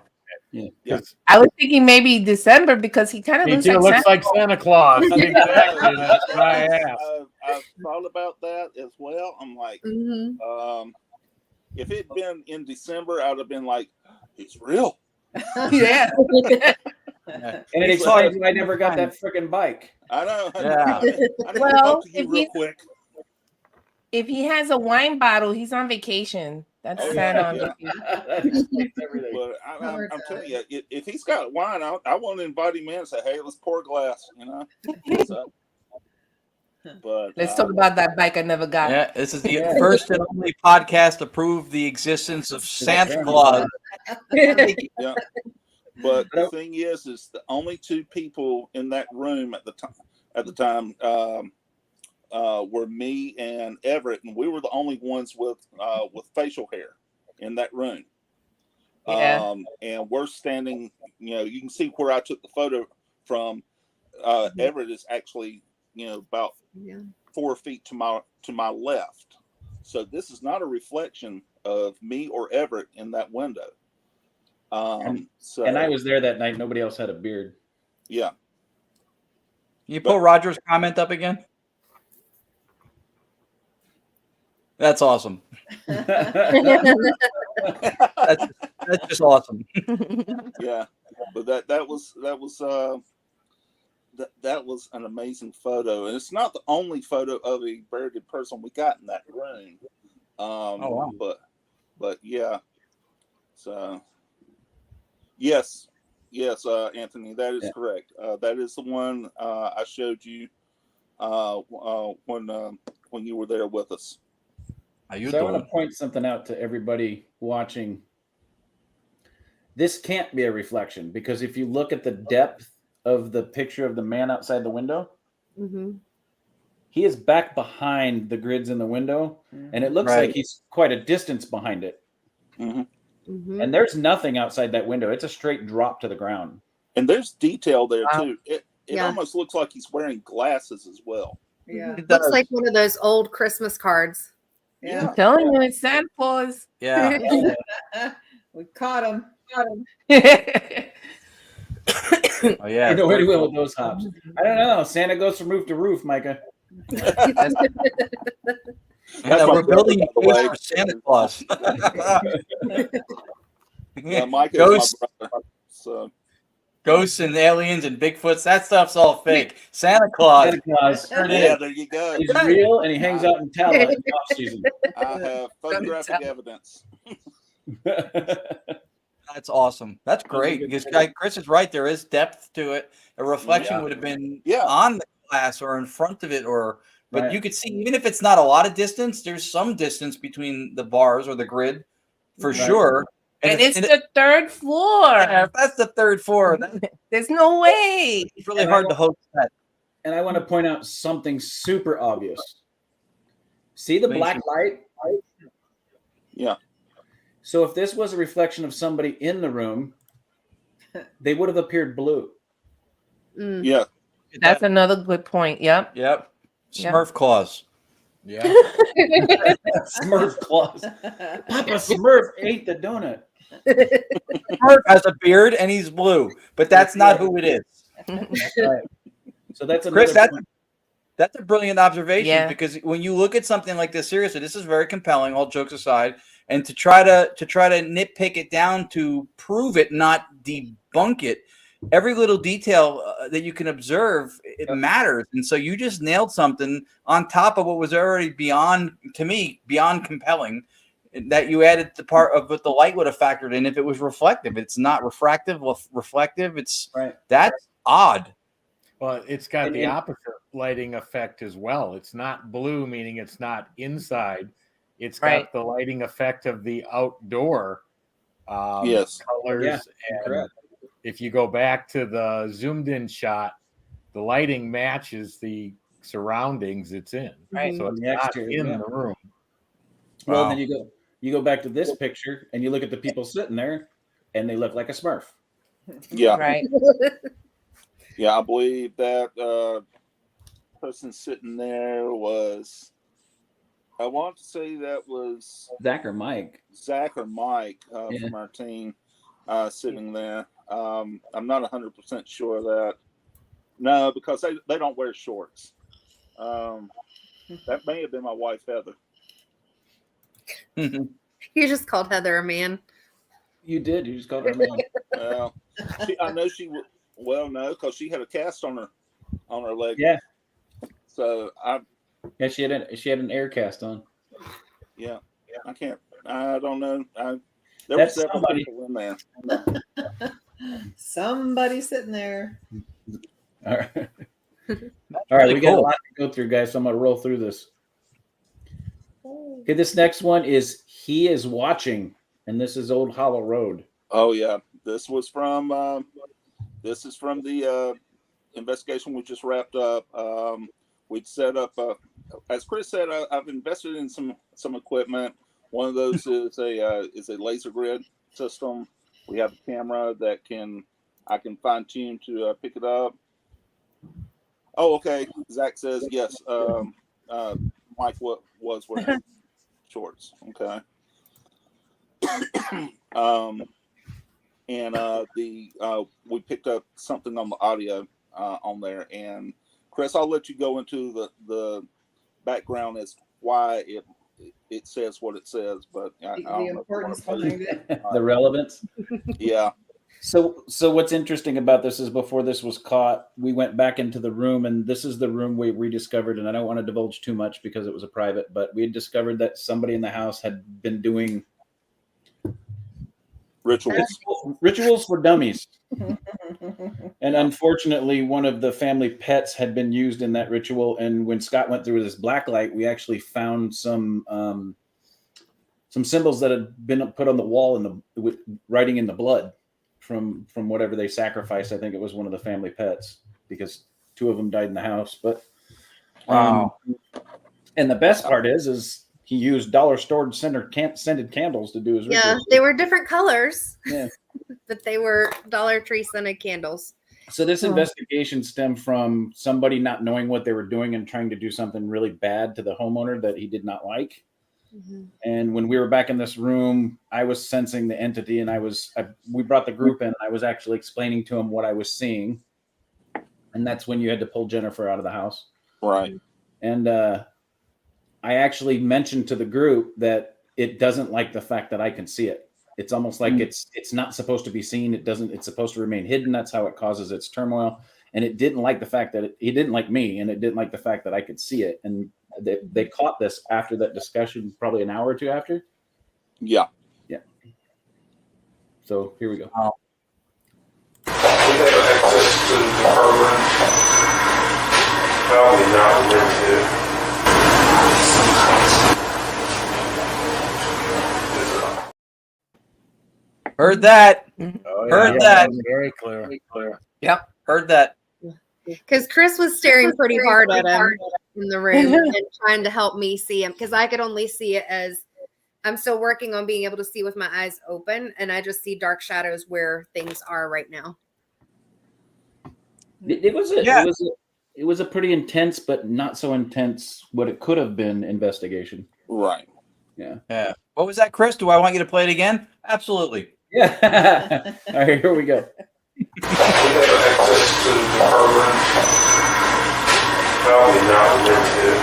[SPEAKER 7] Yeah.
[SPEAKER 6] I was thinking maybe December because he kind of
[SPEAKER 4] He
[SPEAKER 6] looks
[SPEAKER 4] looks
[SPEAKER 6] like
[SPEAKER 4] like Santa Claus. Exactly. That's what I asked.
[SPEAKER 7] I've thought about that as well. I'm like, if it had been in December, I would have been like, he's real.
[SPEAKER 6] Yeah.
[SPEAKER 2] And it explains why I never got that freaking bike.
[SPEAKER 7] I know.
[SPEAKER 5] Yeah.
[SPEAKER 7] I need to
[SPEAKER 6] Well,
[SPEAKER 7] talk to you
[SPEAKER 6] if
[SPEAKER 7] real
[SPEAKER 6] you-
[SPEAKER 7] quick.
[SPEAKER 6] If he has a wine bottle, he's on vacation. That's
[SPEAKER 7] Oh,
[SPEAKER 6] sad
[SPEAKER 7] yeah,
[SPEAKER 6] on
[SPEAKER 7] yeah.
[SPEAKER 6] vacation.
[SPEAKER 2] That explains everything.
[SPEAKER 7] But I'm telling you, if he's got wine, I want to invite him in and say, hey, let's pour a glass, So, but
[SPEAKER 6] Let's talk about that bike I never got.
[SPEAKER 5] Yeah, this is the first and only podcast to prove the existence of Santa Claus.
[SPEAKER 7] yeah. But the thing is the only two people in that room at the time were me and Everett, and we were the only ones with facial hair in that room.
[SPEAKER 6] Yeah.
[SPEAKER 7] And we're standing. You can see where I took the photo from. Everett is actually about 4 feet to my left. So this is not a reflection of me or Everett in that window.
[SPEAKER 2] And I was there that night. Nobody else had a beard.
[SPEAKER 7] Yeah.
[SPEAKER 5] You pull Roger's comment up again? That's awesome. That's just awesome.
[SPEAKER 7] Yeah, but that was that was an amazing photo, and it's not the only photo of a buried person we got in that room.
[SPEAKER 5] Wow.
[SPEAKER 7] But yeah, so yes, Anthony, that is correct. That is the one I showed you when you were there with us.
[SPEAKER 5] How you
[SPEAKER 2] So I
[SPEAKER 5] doing?
[SPEAKER 2] want to point something out to everybody watching. This can't be a reflection, because if you look at the depth of the picture of the man outside the window,
[SPEAKER 8] Mm-hmm.
[SPEAKER 2] he is back behind the grids in the window, and it looks
[SPEAKER 5] Right.
[SPEAKER 2] like he's quite a distance behind it.
[SPEAKER 7] Mm-hmm.
[SPEAKER 8] Mm-hmm.
[SPEAKER 2] And there's nothing outside that window. It's a straight drop to the ground.
[SPEAKER 7] And there's detail there
[SPEAKER 6] Wow.
[SPEAKER 7] too. It
[SPEAKER 8] Yeah.
[SPEAKER 7] almost looks like he's wearing glasses as well.
[SPEAKER 3] Yeah.
[SPEAKER 5] It
[SPEAKER 8] Looks
[SPEAKER 5] does.
[SPEAKER 8] like one of those old Christmas cards.
[SPEAKER 3] Yeah.
[SPEAKER 6] I'm telling you, it's Santa Claus.
[SPEAKER 5] Yeah.
[SPEAKER 3] We caught him.
[SPEAKER 5] Oh yeah.
[SPEAKER 2] You know where
[SPEAKER 5] very
[SPEAKER 2] he went
[SPEAKER 5] cool.
[SPEAKER 2] with those hops. I don't know. Santa goes from roof to roof, Micah.
[SPEAKER 5] And
[SPEAKER 7] That's my
[SPEAKER 5] we're building a
[SPEAKER 7] brother, by the
[SPEAKER 5] case
[SPEAKER 7] way.
[SPEAKER 5] for Santa Claus.
[SPEAKER 7] Mike is
[SPEAKER 5] Ghosts,
[SPEAKER 7] my brother. So
[SPEAKER 5] ghosts and aliens and Bigfoots, that stuff's all fake. Santa Claus.
[SPEAKER 2] Santa Claus.
[SPEAKER 5] There it
[SPEAKER 7] yeah,
[SPEAKER 5] is.
[SPEAKER 7] there you go.
[SPEAKER 2] He's real, and he hangs out in Tala in the off season.
[SPEAKER 7] I have photographic evidence.
[SPEAKER 5] That's awesome. That's great. Because Chris is right. There is depth to it. A reflection would have been on the glass or in front of it, but
[SPEAKER 2] Right.
[SPEAKER 5] you could see, even if it's not a lot of distance, there's some distance between the bars or the grid for
[SPEAKER 2] Right.
[SPEAKER 5] sure.
[SPEAKER 6] And it's the third floor.
[SPEAKER 5] Yeah, if that's the third floor,
[SPEAKER 6] There's no way.
[SPEAKER 5] it's really hard to host that.
[SPEAKER 2] And I want to point out something super obvious. See the black light?
[SPEAKER 7] Yeah.
[SPEAKER 2] So if this was a reflection of somebody in the room, they would have appeared blue.
[SPEAKER 8] Mm.
[SPEAKER 7] Yeah.
[SPEAKER 6] That's another good point. Yep.
[SPEAKER 5] Yep.
[SPEAKER 6] Yeah.
[SPEAKER 5] Smurf claws.
[SPEAKER 4] Yeah.
[SPEAKER 2] Smurf claws. Papa Smurf ate the donut.
[SPEAKER 5] Smurf has a beard and he's blue, but that's not who it is.
[SPEAKER 2] Right. So that's
[SPEAKER 5] Chris,
[SPEAKER 2] another point.
[SPEAKER 5] that's a brilliant observation,
[SPEAKER 6] Yeah.
[SPEAKER 5] because when you look at something like this, seriously, this is very compelling, all jokes aside, and to try to nitpick it down to prove it, not debunk it, every little detail that you can observe, it matters. And so you just nailed something on top of what was already beyond compelling, that you added the part of what the light would have factored in if it was reflective. It's not refractive, reflective. It's
[SPEAKER 2] Right.
[SPEAKER 5] That's odd.
[SPEAKER 4] Well, it's got the
[SPEAKER 2] And-
[SPEAKER 4] opposite lighting effect as well. It's not blue, meaning it's not inside. It's got
[SPEAKER 6] Right.
[SPEAKER 4] the lighting effect of the outdoor
[SPEAKER 7] Yes.
[SPEAKER 4] colors.
[SPEAKER 2] Yeah,
[SPEAKER 4] And
[SPEAKER 2] correct.
[SPEAKER 4] if you go back to the zoomed in shot, the lighting matches the surroundings it's in.
[SPEAKER 6] Right.
[SPEAKER 4] So it's
[SPEAKER 2] The
[SPEAKER 4] not
[SPEAKER 2] exterior,
[SPEAKER 4] in
[SPEAKER 2] yeah.
[SPEAKER 4] the room.
[SPEAKER 2] Well,
[SPEAKER 4] Wow.
[SPEAKER 2] then you go back to this picture and you look at the people sitting there, and they look like a Smurf.
[SPEAKER 7] Yeah.
[SPEAKER 6] Right.
[SPEAKER 7] Yeah. I believe that person sitting there was, I want to say that was
[SPEAKER 2] Zach or Mike.
[SPEAKER 7] Zach or Mike
[SPEAKER 2] Yeah.
[SPEAKER 7] from our team sitting there. I'm not 100% sure of that. No, because they don't wear shorts. That may have been my wife, Heather.
[SPEAKER 8] You just called Heather a man.
[SPEAKER 2] You did. You just called her a man.
[SPEAKER 7] Well, I know she would. Well, no, because she had a cast on her leg.
[SPEAKER 2] Yeah.
[SPEAKER 7] So
[SPEAKER 2] Yeah, she had an air cast on.
[SPEAKER 7] I can't. I don't know. There
[SPEAKER 2] That's
[SPEAKER 7] were several
[SPEAKER 2] somebody.
[SPEAKER 7] people in there.
[SPEAKER 3] Somebody sitting there.
[SPEAKER 2] All right. All right, we got a lot to go through, guys. So I'm gonna roll through this. Okay, this next one is He Is Watching, and this is Old Hollow Road.
[SPEAKER 7] Oh yeah, this was from. This is from the investigation we just wrapped up. We'd set up, as Chris said, I've invested in some equipment. One of those is a laser grid system. We have a camera that I can fine tune to pick it up. Oh, okay. Zach says yes. Mike was wearing shorts. Okay. We picked up something on the audio on there, and Chris, I'll let you go into the background as why it says what it says, but I don't
[SPEAKER 3] The
[SPEAKER 7] know if you wanna
[SPEAKER 3] importance
[SPEAKER 7] put
[SPEAKER 3] behind it.
[SPEAKER 2] The relevance.
[SPEAKER 7] Yeah.
[SPEAKER 2] So what's interesting about this is before this was caught, we went back into the room, and this is the room we rediscovered. And I don't want to divulge too much because it was a private, but we had discovered that somebody in the house had been doing rituals for dummies. And unfortunately, one of the family pets had been used in that ritual. And when Scott went through this black light, we actually found some symbols that had been put on the wall with writing in the blood from whatever they sacrificed. I think it was one of the family pets because 2 of them died in the house. But
[SPEAKER 5] Wow.
[SPEAKER 2] And the best part is he used dollar store scented candles to do his ritual.
[SPEAKER 8] Yeah, they were different colors.
[SPEAKER 2] Yeah.
[SPEAKER 8] But they were Dollar Tree scented candles.
[SPEAKER 2] So this investigation stemmed from somebody not knowing what they were doing and trying to do something really bad to the homeowner that he did not like. Mm-hmm. And when we were back in this room, I was sensing the entity, and we brought the group in, and I was actually explaining to him what I was seeing. And that's when you had to pull Jennifer out of the house.
[SPEAKER 7] Right.
[SPEAKER 2] And I actually mentioned to the group that it doesn't like the fact that I can see it. It's almost like it's not supposed to be seen. It's supposed to remain hidden. That's how it causes its turmoil. And it didn't like the fact that he didn't like me, and it didn't like the fact that I could see it. And they caught this after that discussion, probably an hour or two after.
[SPEAKER 7] Yeah.
[SPEAKER 2] Yeah. So here we go.
[SPEAKER 9] We have access to the harbor. Probably not limited.
[SPEAKER 5] Heard that.
[SPEAKER 4] Oh,
[SPEAKER 5] Heard that.
[SPEAKER 4] Very clear. Very clear.
[SPEAKER 5] Yep. Heard that.
[SPEAKER 8] Because Chris was staring pretty hard at him in the room and trying to help me see him, because I could only see it as I'm still working on being able to see with my eyes open, and I just see dark shadows where things are right now.
[SPEAKER 2] It was a pretty intense, but not so intense what it could have been investigation.
[SPEAKER 7] Right.
[SPEAKER 2] Yeah.
[SPEAKER 5] Yeah. What was that, Chris? Do I want you to play it again? Absolutely.
[SPEAKER 2] Yeah. All right, here we go.
[SPEAKER 9] We have access to the harbor. Probably not limited.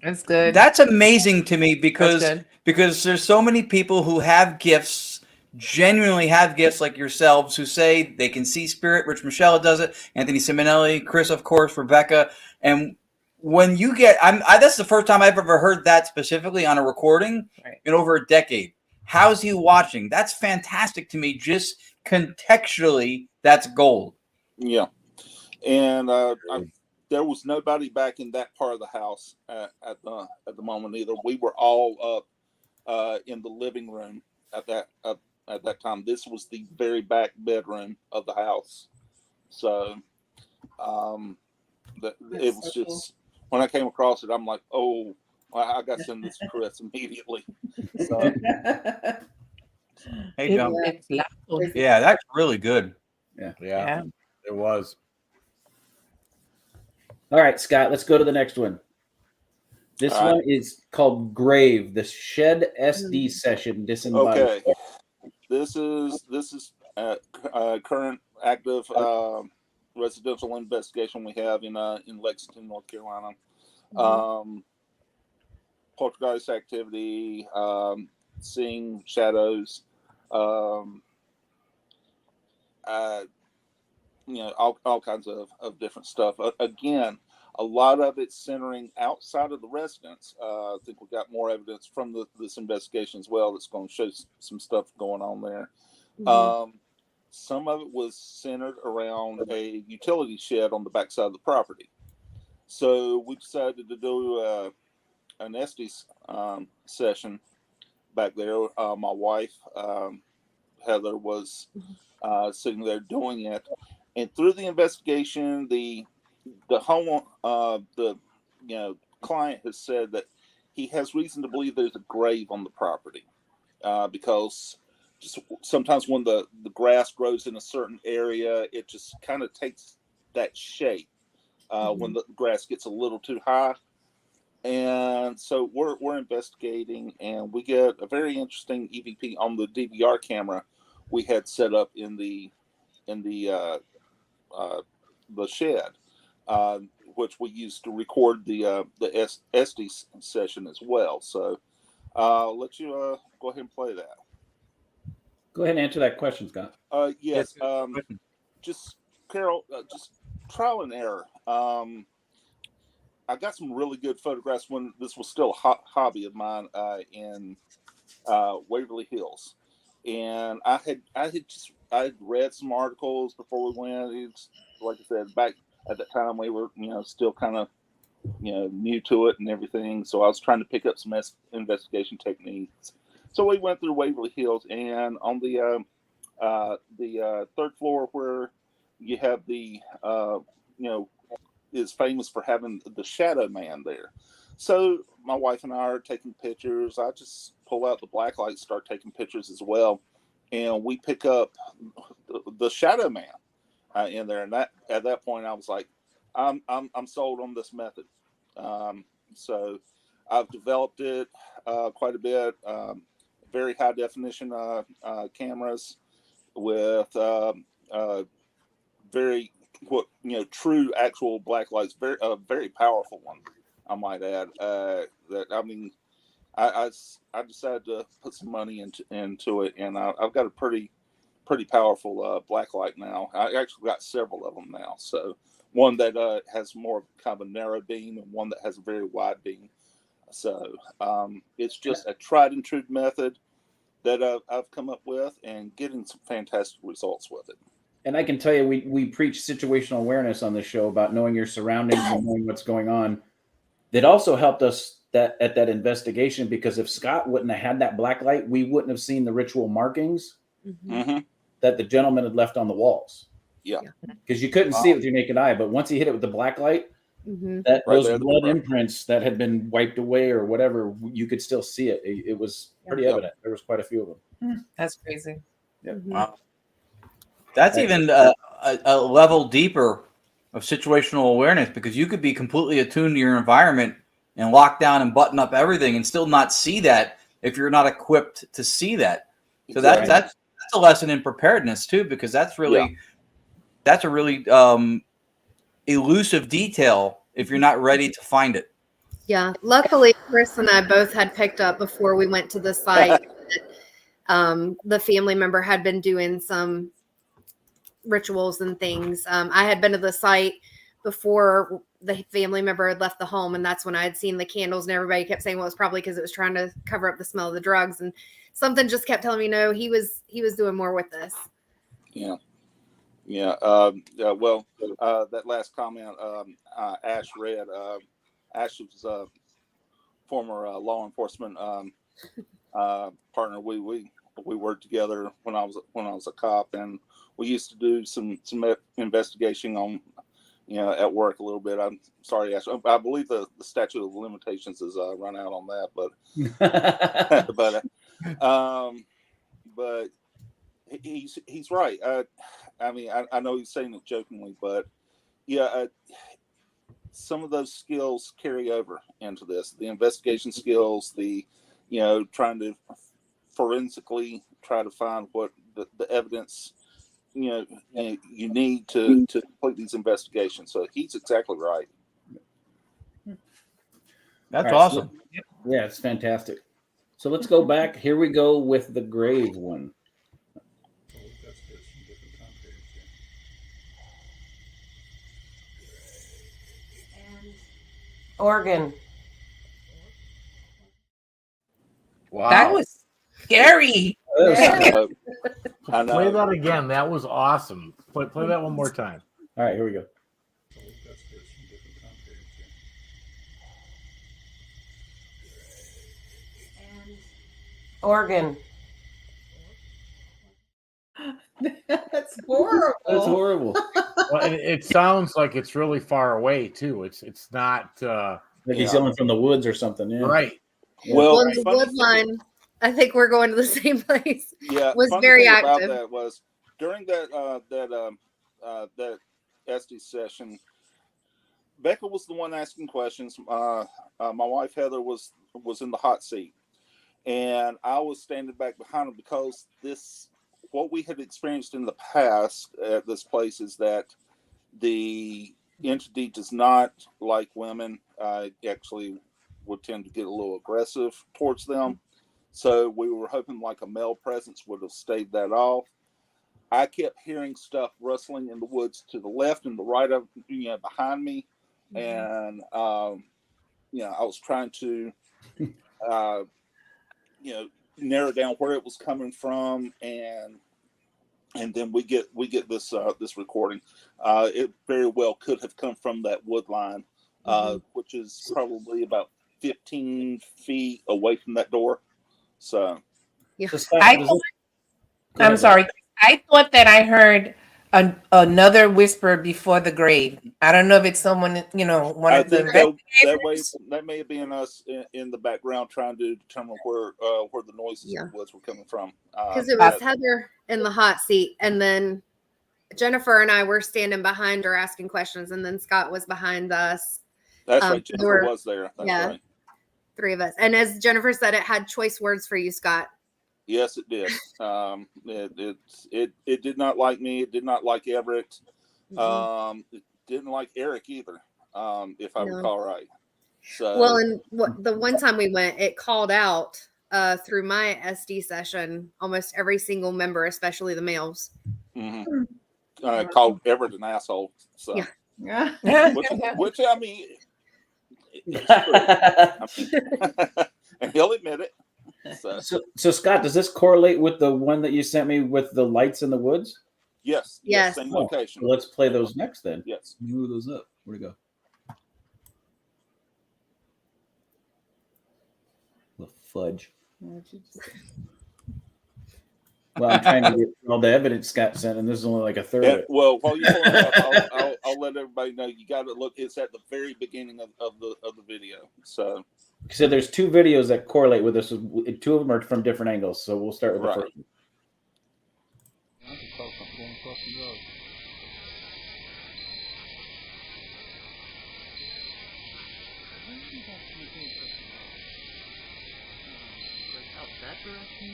[SPEAKER 6] That's good.
[SPEAKER 5] That's amazing to me because
[SPEAKER 6] That's good.
[SPEAKER 5] because there's so many people who have gifts, genuinely have gifts like yourselves, who say they can see spirit. Rich Michelle does it. Anthony Simonelli, Chris, of course, Rebecca. And when you get, that's the first time I've ever heard that specifically on a recording in over a decade. How's he watching? That's fantastic to me. Just contextually, that's gold.
[SPEAKER 7] Yeah. And there was nobody back in that part of the house at the moment either. We were all up in the living room at that time. This was the very back bedroom of the house. So it was just cool. When I came across it, I'm like, oh, I got to send this to Chris immediately. So,
[SPEAKER 5] hey, John. Yeah, that's really good.
[SPEAKER 4] Yeah. It was.
[SPEAKER 2] All right, Scott, let's go to the next one. This one is called Grave, the Shed SD session disembodied.
[SPEAKER 7] Okay. This is current active residential investigation we have in Lexington, North Carolina. Poltergeist activity, seeing shadows, all kinds of different stuff. Again, a lot of it centering outside of the residence. I think we got more evidence from this investigation as well that's going to show some stuff going on there. Some of it was centered around a utility shed on the backside of the property. So we decided to do an Estes session back there. My wife, Heather, was sitting there doing it. And through the investigation, the home, the client has said that he has reason to believe there's a grave on the property because just sometimes when the grass grows in a certain area, it just kind of takes that shape when the grass gets a little too high. And so we're investigating, and we get a very interesting EVP on the DVR camera we had set up in the shed, which we used to record the SD session as well. So I'll let you go ahead and play that.
[SPEAKER 2] Go ahead and answer that question, Scott.
[SPEAKER 7] Yes. Just Carol, just trial and error. I got some really good photographs when this was still a hobby of mine in Waverly Hills, and I had read some articles before we went. It's like I said, back at that time we were still kind of new to it and everything. So I was trying to pick up some investigation techniques. So we went through Waverly Hills, and on the third floor where you have the is famous for having the shadow man there. So my wife and I are taking pictures. I just pull out the black light, start taking pictures as well, and we pick up the shadow man in there. And that at that point, I was like, I'm sold on this method. So I've developed it quite a bit. Very high definition cameras with very true actual black lights. Very powerful one, I might add. I decided to put some money into it, and I've got a pretty powerful black light now. I actually got several of them now. So one that has more kind of a narrow beam, and one that has a very wide beam. So it's just a tried and true method that I've come up with, and getting some fantastic results with it.
[SPEAKER 2] And I can tell you, we preach situational awareness on this show about knowing your surroundings and knowing what's going on. That also helped us at that investigation, because if Scott wouldn't have had that black light, we wouldn't have seen the ritual markings that the gentleman had left on the walls.
[SPEAKER 7] Yeah,
[SPEAKER 2] because you couldn't see it with your naked eye, but once he hit it with the black light, those blood imprints that had been wiped away or whatever, you could still see it. It was pretty evident. There was quite a few of them.
[SPEAKER 6] That's crazy.
[SPEAKER 5] Wow. That's even a level deeper of situational awareness, because you could be completely attuned to your environment and lock down and button up everything and still not see that if you're not equipped to see that. So that's a lesson in preparedness too, because that's really that's a really elusive detail if you're not ready to find it.
[SPEAKER 8] Yeah. Luckily, Chris and I both had picked up before we went to the site that the family member had been doing some rituals and things. I had been to the site before the family member had left the home, and that's when I had seen the candles, and everybody kept saying, well, it's probably because it was trying to cover up the smell of the drugs, and something just kept telling me, no, he was doing more with this.
[SPEAKER 7] Well, that last comment Ash read, Ash was a former law enforcement partner. We worked together when I was a cop, and we used to do some investigation on at work a little bit. I'm sorry, Ash. I believe the statute of limitations is run out on that, but he's right. I know he's saying it jokingly, but some of those skills carry over into this. The investigation skills, the trying to forensically try to find what the evidence you need to complete these investigations. So he's exactly right.
[SPEAKER 5] That's awesome.
[SPEAKER 2] Yeah, it's fantastic. So let's go back. Here we go with the grave one.
[SPEAKER 6] Oregon.
[SPEAKER 4] Wow.
[SPEAKER 6] That was scary.
[SPEAKER 4] I know. Play that again. That was awesome. Play that one more time.
[SPEAKER 2] All right, here we go.
[SPEAKER 6] Oregon.
[SPEAKER 3] That's horrible.
[SPEAKER 2] That's horrible.
[SPEAKER 4] Well, it sounds like it's really far away too. It's not
[SPEAKER 2] like he's yelling from the woods or something. Yeah.
[SPEAKER 4] Right.
[SPEAKER 7] Well,
[SPEAKER 8] the wood line, I think we're going to the same place.
[SPEAKER 7] Yeah,
[SPEAKER 8] was very active.
[SPEAKER 7] About that was during that SD session, Becca was the one asking questions. My wife Heather was in the hot seat, and I was standing back behind her, because what we had experienced in the past at this place is that the entity does not like women. Actually would tend to get a little aggressive towards them. So we were hoping like a male presence would have staved that off. I kept hearing stuff rustling in the woods to the left and the right of, behind me. And, I was trying to, narrow down where it was coming from. And then we get this, this recording. It very well could have come from that wood line, which is probably about 15 feet away from that door. So,
[SPEAKER 2] So Scott,
[SPEAKER 6] I
[SPEAKER 2] does
[SPEAKER 6] thought-
[SPEAKER 2] Go ahead,
[SPEAKER 6] I'm sorry. I thought that I heard another whisper before the grave. I don't know if it's someone, one
[SPEAKER 7] I
[SPEAKER 6] of the
[SPEAKER 7] think that
[SPEAKER 6] investigators.
[SPEAKER 7] that may have been us in the background trying to determine where the noises in the woods were coming from.
[SPEAKER 8] Because it was Heather in the hot seat, and then Jennifer and I were standing behind her asking questions, and then Scott was behind us.
[SPEAKER 7] That's right. Jennifer was there. That's right.
[SPEAKER 8] 3 of us. And as Jennifer said, it had choice words for you, Scott.
[SPEAKER 7] Yes, it did. It did not like me. It did not like Everett. It didn't like Eric either, if I recall right. So
[SPEAKER 8] well, and the one time we went, it called out through my SD session almost every single member, especially the males.
[SPEAKER 7] Called Everett an asshole. So
[SPEAKER 3] Yeah.
[SPEAKER 7] which I mean, it's true. And he'll admit it.
[SPEAKER 2] So Scott, does this correlate with the one that you sent me with the lights in the woods?
[SPEAKER 7] Yes. Same location.
[SPEAKER 2] Well, let's play those next then.
[SPEAKER 7] Yes.
[SPEAKER 10] Move those up. Where'd it go? The fudge.
[SPEAKER 2] Well, I'm trying to get all the evidence Scott sent, and this is only like a third of it.
[SPEAKER 7] Well, while you're pulling it up, I'll let everybody know you got to look. It's at the very beginning of the video. So
[SPEAKER 2] there's 2 videos that correlate with this. 2 of them are from different angles. So we'll start with the first one.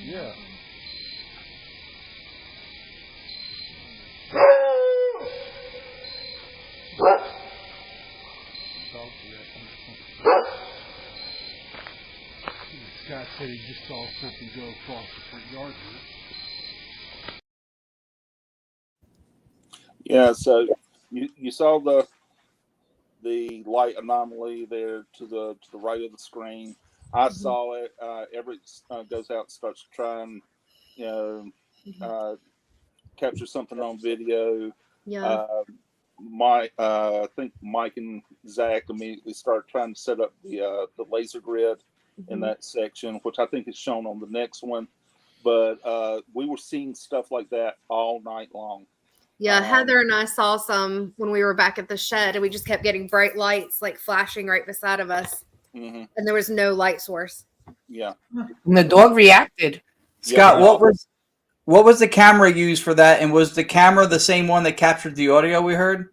[SPEAKER 10] Yeah. Scott said he just saw something go across the front yard here.
[SPEAKER 7] yeah, so you saw the light anomaly there to the right of the screen. I saw it. Everett goes out and starts to try and capture something on video.
[SPEAKER 8] Yeah.
[SPEAKER 7] I think Mike and Zach immediately start trying to set up the laser grid in that section, which I think is shown on the next one. But we were seeing stuff like that all night long.
[SPEAKER 8] Yeah, Heather and I saw some when we were back at the shed, and we just kept getting bright lights like flashing right beside of us, and there was no light source.
[SPEAKER 7] Yeah,
[SPEAKER 5] and the dog reacted. Scott, what was the camera used for that? And was the camera the same one that captured the audio we heard?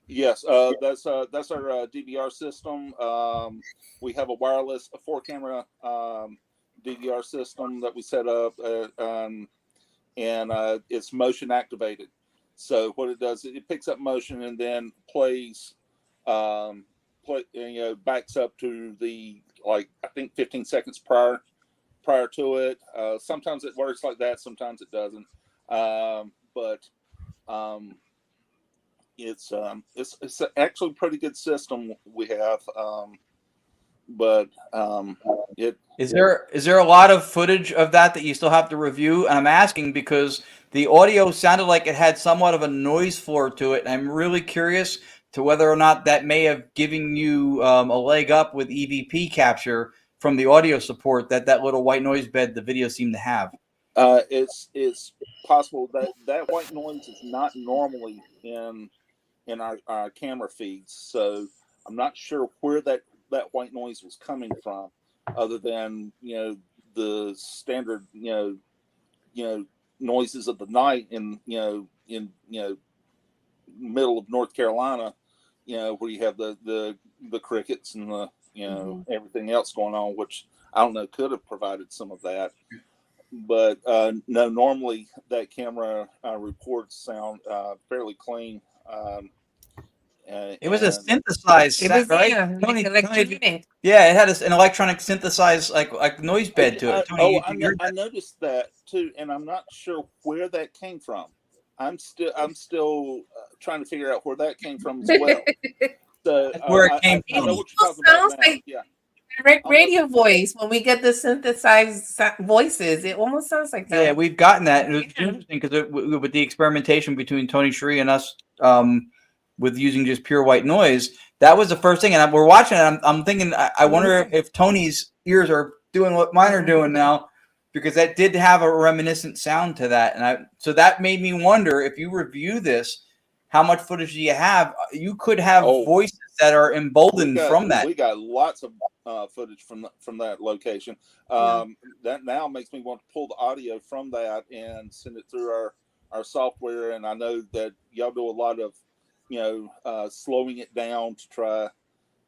[SPEAKER 7] Yes, that's our DVR system. We have a wireless 4-camera DVR system that we set up, and it's motion activated. So what it does, it picks up motion and then plays, backs up to the, I think 15 seconds prior to it. Sometimes it works like that, sometimes it doesn't. But it's actually a pretty good system we have. Is
[SPEAKER 5] there a lot of footage of that you still have to review? And I'm asking because the audio sounded like it had somewhat of a noise floor to it. And I'm really curious to whether or not that may have given you a leg up with EVP capture from the audio support that little white noise bed the video seemed to have.
[SPEAKER 7] It's possible that white noise is not normally in our camera feeds. So I'm not sure where that white noise was coming from, other than the standard noises of the night in middle of North Carolina, where you have the crickets and the everything else going on, which I don't know could have provided some of that. But no, normally that camera records sound fairly clean.
[SPEAKER 5] It was a
[SPEAKER 7] and
[SPEAKER 5] synthesized
[SPEAKER 6] It was,
[SPEAKER 5] set, right?
[SPEAKER 6] yeah,
[SPEAKER 5] Tony,
[SPEAKER 6] like
[SPEAKER 5] Tony,
[SPEAKER 6] electronic.
[SPEAKER 5] yeah, it had an electronic synthesized like noise bed to it. Tony,
[SPEAKER 7] I
[SPEAKER 5] heard
[SPEAKER 7] I
[SPEAKER 5] that?
[SPEAKER 7] noticed that too, and I'm not sure where that came from. I'm still trying to figure out where that came from as well. So
[SPEAKER 5] That's where it came
[SPEAKER 7] I know
[SPEAKER 5] from.
[SPEAKER 7] what you're talking about
[SPEAKER 6] Sounds
[SPEAKER 7] now.
[SPEAKER 6] like
[SPEAKER 7] Yeah,
[SPEAKER 6] direct
[SPEAKER 7] Almost-
[SPEAKER 6] radio voice. When we get the synthesized voices, it almost sounds like that.
[SPEAKER 5] Yeah, we've gotten that. And it was
[SPEAKER 6] Yeah.
[SPEAKER 5] interesting because with the experimentation between Tony Shree and us with using just pure white noise, that was the first thing. And we're watching it. I'm thinking, I wonder if Tony's ears are doing what mine are doing now, because that did have a reminiscent sound to that. And so that made me wonder, if you review this, how much footage do you have? You could have voices that are emboldened from that.
[SPEAKER 7] We got lots of footage from that location. That now makes me want to pull the audio from that and send it through our software. And I know that y'all do a lot of, slowing it down to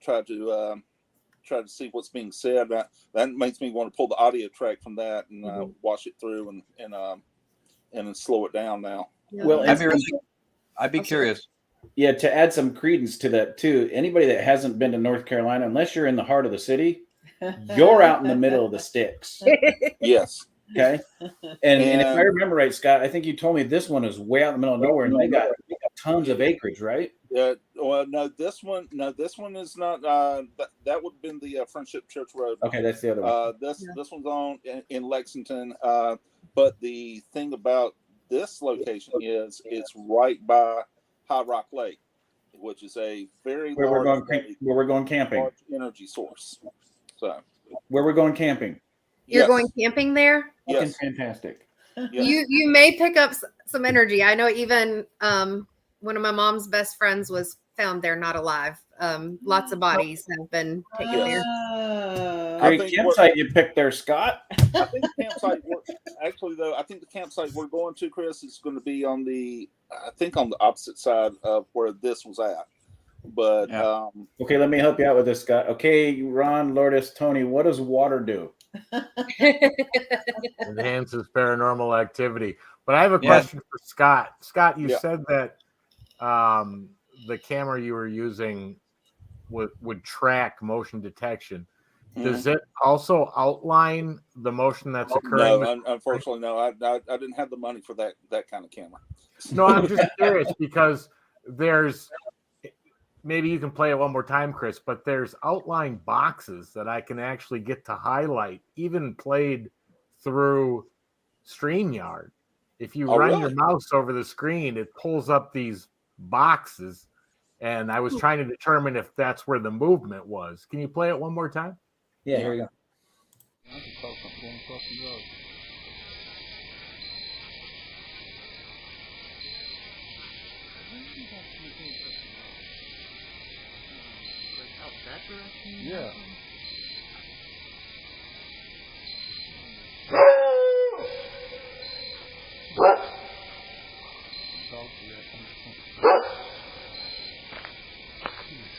[SPEAKER 7] try to see what's being said. That makes me want to pull the audio track from that and wash it through and then slow it down now.
[SPEAKER 2] Well,
[SPEAKER 5] I'd be curious.
[SPEAKER 2] Yeah, to add some credence to that too, anybody that hasn't been to North Carolina, unless you're in the heart of the city, you're out in the middle of the sticks.
[SPEAKER 7] Yes.
[SPEAKER 2] Okay. And if I remember right, Scott, I think you told me this one is way out in the middle of nowhere, and they got tons of acreage, right?
[SPEAKER 7] Yeah. Well, no, this one is not. That would have been the Friendship Church Road.
[SPEAKER 2] Okay, that's the other one.
[SPEAKER 7] This one's on in Lexington. But the thing about this location is it's right by High Rock Lake, which is a very
[SPEAKER 2] where we're going camping.
[SPEAKER 7] Large energy source. So
[SPEAKER 2] where we're going camping.
[SPEAKER 8] You're going camping there?
[SPEAKER 2] Yes. Fantastic.
[SPEAKER 8] Yes. You may pick up some energy. I know even one of my mom's best friends was found there not alive. Lots of bodies have been taken there.
[SPEAKER 2] Great campsite you picked there, Scott.
[SPEAKER 7] I think the campsite I think the campsite we're going to, Chris, is going to be on the opposite side of where this was at. But
[SPEAKER 2] okay, let me help you out with this, Scott. Okay, Ron, Lourdes, Tony, what does water do?
[SPEAKER 4] Enhances paranormal activity. But I have a question for Scott. Scott, you said that the camera you were using would track motion detection. Does it also outline the motion that's occurring?
[SPEAKER 7] No, unfortunately, no. I didn't have the money for that kind of camera.
[SPEAKER 4] No, I'm just curious because there's, maybe you can play it one more time, Chris, but there's outline boxes that I can actually get to highlight, even played through StreamYard. If you run your mouse over the screen, it pulls up these boxes, and I was trying to determine if that's where the movement was. Can you play it one more time?
[SPEAKER 2] Yeah, here we go.
[SPEAKER 10] Yeah.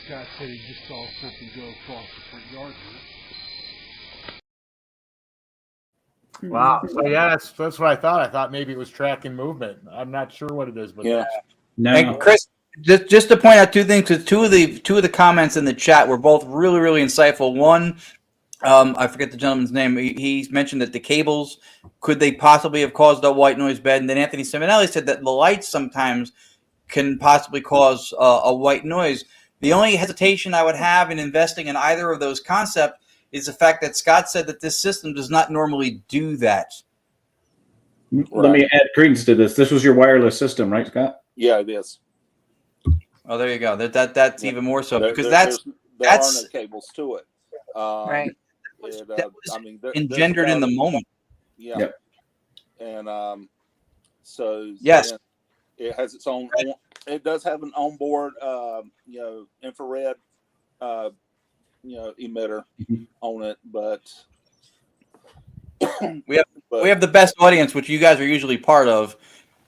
[SPEAKER 10] Scott said he just saw something go across the front yard here.
[SPEAKER 4] Wow. So yeah, that's what I thought. I thought maybe it was tracking movement. I'm not sure what it is, but
[SPEAKER 2] No.
[SPEAKER 5] And Chris, just to point out two things, because two of the comments in the chat were both really, really insightful. One, I forget the gentleman's name. He's mentioned that the cables, could they possibly have caused a white noise bed? And then Anthony Simonelli said that the lights sometimes can possibly cause a white noise. The only hesitation I would have in investing in either of those concepts is the fact that Scott said that this system does not normally do that.
[SPEAKER 2] Let me add credence to this. This was your wireless system, right, Scott?
[SPEAKER 7] Yeah, it is.
[SPEAKER 5] Oh, there you go. That's even more so, because
[SPEAKER 7] there are
[SPEAKER 5] that's
[SPEAKER 7] no cables to it.
[SPEAKER 6] Right.
[SPEAKER 5] That was
[SPEAKER 7] I mean,
[SPEAKER 5] engendered in the moment.
[SPEAKER 7] Yeah.
[SPEAKER 2] Yep.
[SPEAKER 7] And so
[SPEAKER 5] yes,
[SPEAKER 7] it has its own. It does have an onboard, infrared, emitter on it, but
[SPEAKER 5] we have the best audience, which you guys are usually part of.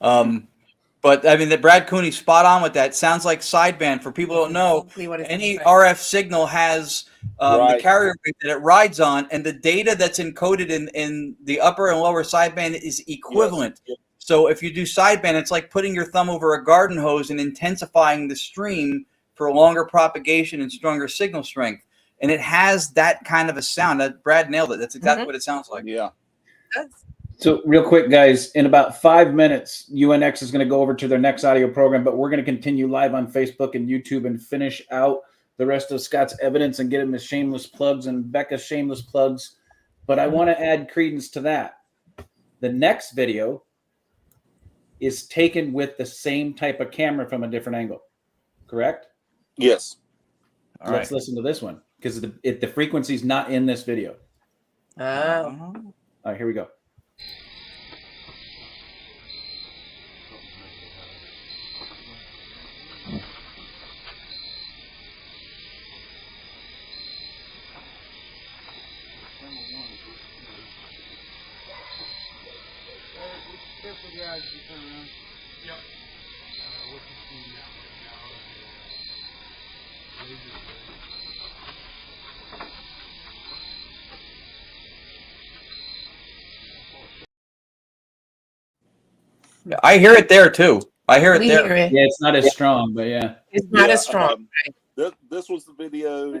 [SPEAKER 5] But I mean, that Brad Cooney's spot on with that. Sounds like sideband. For people who don't know, any RF signal has the carrier wave that it rides on, and the data that's encoded in the upper and lower sideband is equivalent.
[SPEAKER 7] Yes.
[SPEAKER 5] So if you do sideband, it's like putting your thumb over a garden hose and intensifying the stream for longer propagation and stronger signal strength. And it has that kind of a sound. That Brad nailed it. That's exactly what it sounds like.
[SPEAKER 7] Yeah.
[SPEAKER 2] So real quick, guys, in about 5 minutes, UNX is going to go over to their next audio program, but we're going to continue live on Facebook and YouTube and finish out the rest of Scott's evidence and get him his shameless plugs and Becca's shameless plugs. But I want to add credence to that. The next video is taken with the same type of camera from a different angle, correct?
[SPEAKER 7] Yes.
[SPEAKER 2] Let's listen to this one because the frequency is not in this video. All right, here we go.
[SPEAKER 5] I hear it there too. I hear it
[SPEAKER 6] We
[SPEAKER 5] there.
[SPEAKER 6] hear it.
[SPEAKER 2] Yeah, it's not as strong, but yeah.
[SPEAKER 6] It's not as strong.
[SPEAKER 7] This was the video.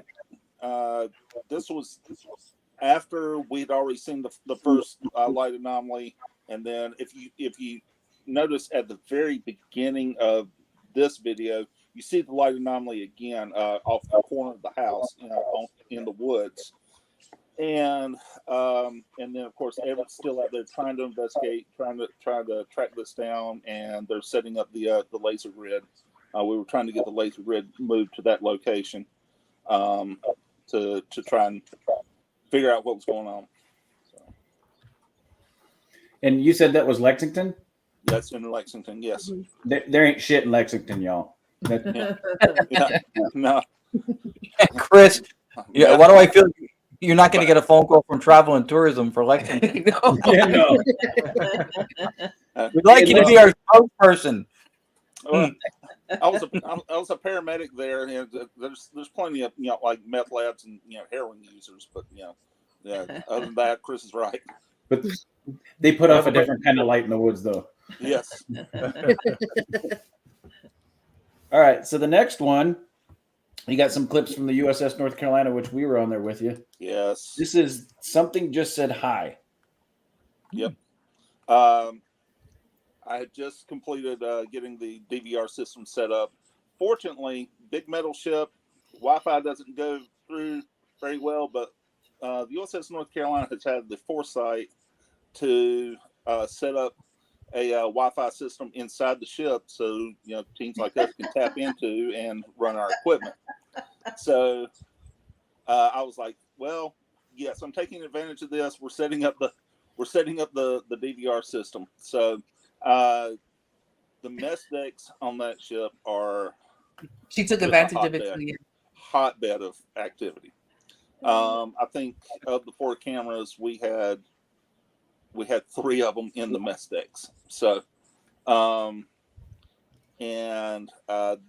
[SPEAKER 7] This was after we'd already seen the first light anomaly, and then if you notice at the very beginning of this video, you see the light anomaly again off the corner of the house, in the woods, and then of course Everett's still out there trying to investigate, trying to track this down, and they're setting up the laser grid. We were trying to get the laser grid moved to that location to try and figure out what was going on. So.
[SPEAKER 2] And you said that was Lexington?
[SPEAKER 7] That's in Lexington, yes.
[SPEAKER 2] There ain't shit in Lexington, y'all.
[SPEAKER 7] No.
[SPEAKER 5] Chris, why do I feel you're not going to get a phone call from Travel and Tourism for Lexington?
[SPEAKER 2] No.
[SPEAKER 5] We'd like you to be our spokesperson.
[SPEAKER 7] Well, I was a paramedic there, and there's plenty of like meth labs and heroin users, but other than that, Chris is right.
[SPEAKER 2] But they put off a different kind of light in the woods, though.
[SPEAKER 7] Yes.
[SPEAKER 2] All right, so the next one, you got some clips from the USS North Carolina, which we were on there with you.
[SPEAKER 7] Yes.
[SPEAKER 2] This is Something Just Said Hi.
[SPEAKER 7] Yep. I had just completed getting the DVR system set up. Fortunately, big metal ship, Wi-Fi doesn't go through very well, but the USS North Carolina has had the foresight to set up a Wi-Fi system inside the ship, so teams like us can tap into and run our equipment. So I was like, well, yes, I'm taking advantage of this. We're setting up the DVR system. So the mess decks on that ship are
[SPEAKER 6] She took advantage of it too.
[SPEAKER 7] Hotbed of activity. I think of the 4 cameras we had 3 of them in the mess decks. So,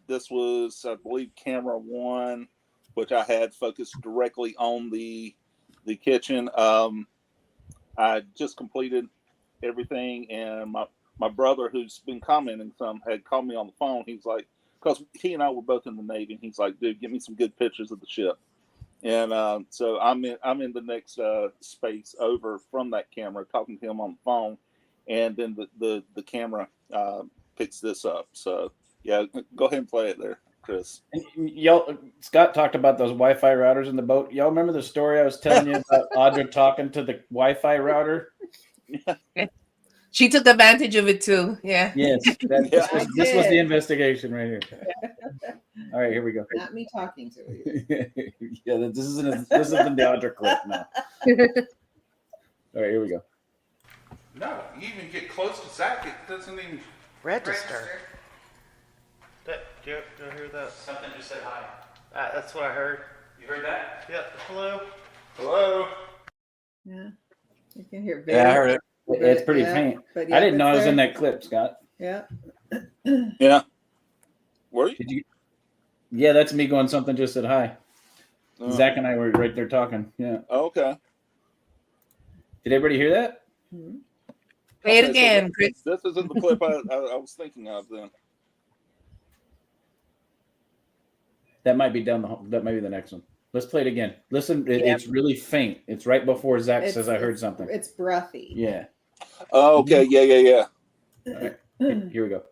[SPEAKER 7] this was, I believe, camera 1, which I had focused directly on the kitchen. I just completed everything, and my brother, who's been commenting some, had called me on the phone. He's like, because he and I were both in the Navy, and he's like, dude, give me some good pictures of the ship. And so I'm in the next space over from that camera, talking to him on the phone, and then the camera picks this up. So yeah, go ahead and play it there, Chris.
[SPEAKER 2] And y'all, Scott talked about those Wi-Fi routers in the boat. Y'all remember the story I was telling you about Audra talking to the Wi-Fi router?
[SPEAKER 6] She took advantage of it too. Yeah.
[SPEAKER 2] Yes. This was the investigation right here. All right, here we go.
[SPEAKER 3] Not me talking to you.
[SPEAKER 2] Yeah, this isn't the Audra clip now. All right, here we go.
[SPEAKER 11] No, you even get close to Zach, it doesn't even
[SPEAKER 12] register. Do you hear that?
[SPEAKER 5] Something just said hi.
[SPEAKER 12] That's what I heard.
[SPEAKER 5] You heard that?
[SPEAKER 12] Yep. Hello.
[SPEAKER 7] Hello.
[SPEAKER 3] Yeah. You can hear
[SPEAKER 5] Yeah, I heard it.
[SPEAKER 2] It's pretty faint.
[SPEAKER 3] But
[SPEAKER 2] I didn't know I was in
[SPEAKER 3] there.
[SPEAKER 2] that clip, Scott.
[SPEAKER 3] Yeah.
[SPEAKER 7] Yeah. Were you?
[SPEAKER 2] Did you? Yeah, that's me going. Something just said hi. Zach and I were right there talking. Yeah.
[SPEAKER 7] Okay.
[SPEAKER 2] Did everybody hear that?
[SPEAKER 6] Play it again, Chris.
[SPEAKER 7] This isn't the clip I was thinking of then.
[SPEAKER 2] That might be that might be the next one. Let's play it again. Listen, it's really faint. It's right before Zach says I heard something.
[SPEAKER 3] It's breathy.
[SPEAKER 2] Yeah.
[SPEAKER 7] Oh, okay. Yeah.
[SPEAKER 2] All right. Here we go.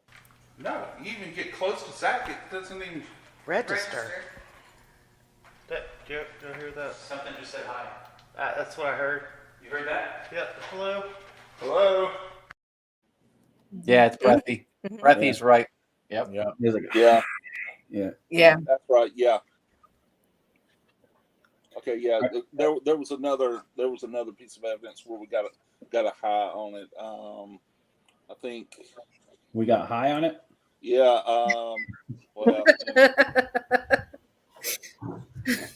[SPEAKER 11] No, you even get close to Zach, it doesn't even
[SPEAKER 12] Register. Did you hear that?
[SPEAKER 5] Something just said hi.
[SPEAKER 12] That's what I heard.
[SPEAKER 5] You heard that?
[SPEAKER 12] Yep. Hello.
[SPEAKER 11] Hello.
[SPEAKER 5] Yeah, it's breathy. Breathy's right. Yep.
[SPEAKER 7] Yeah.
[SPEAKER 6] Yeah.
[SPEAKER 7] That's right. Yeah. Okay. Yeah. There was another piece of evidence where we got a high on it. I think
[SPEAKER 2] we got high on it.
[SPEAKER 7] Yeah. Well.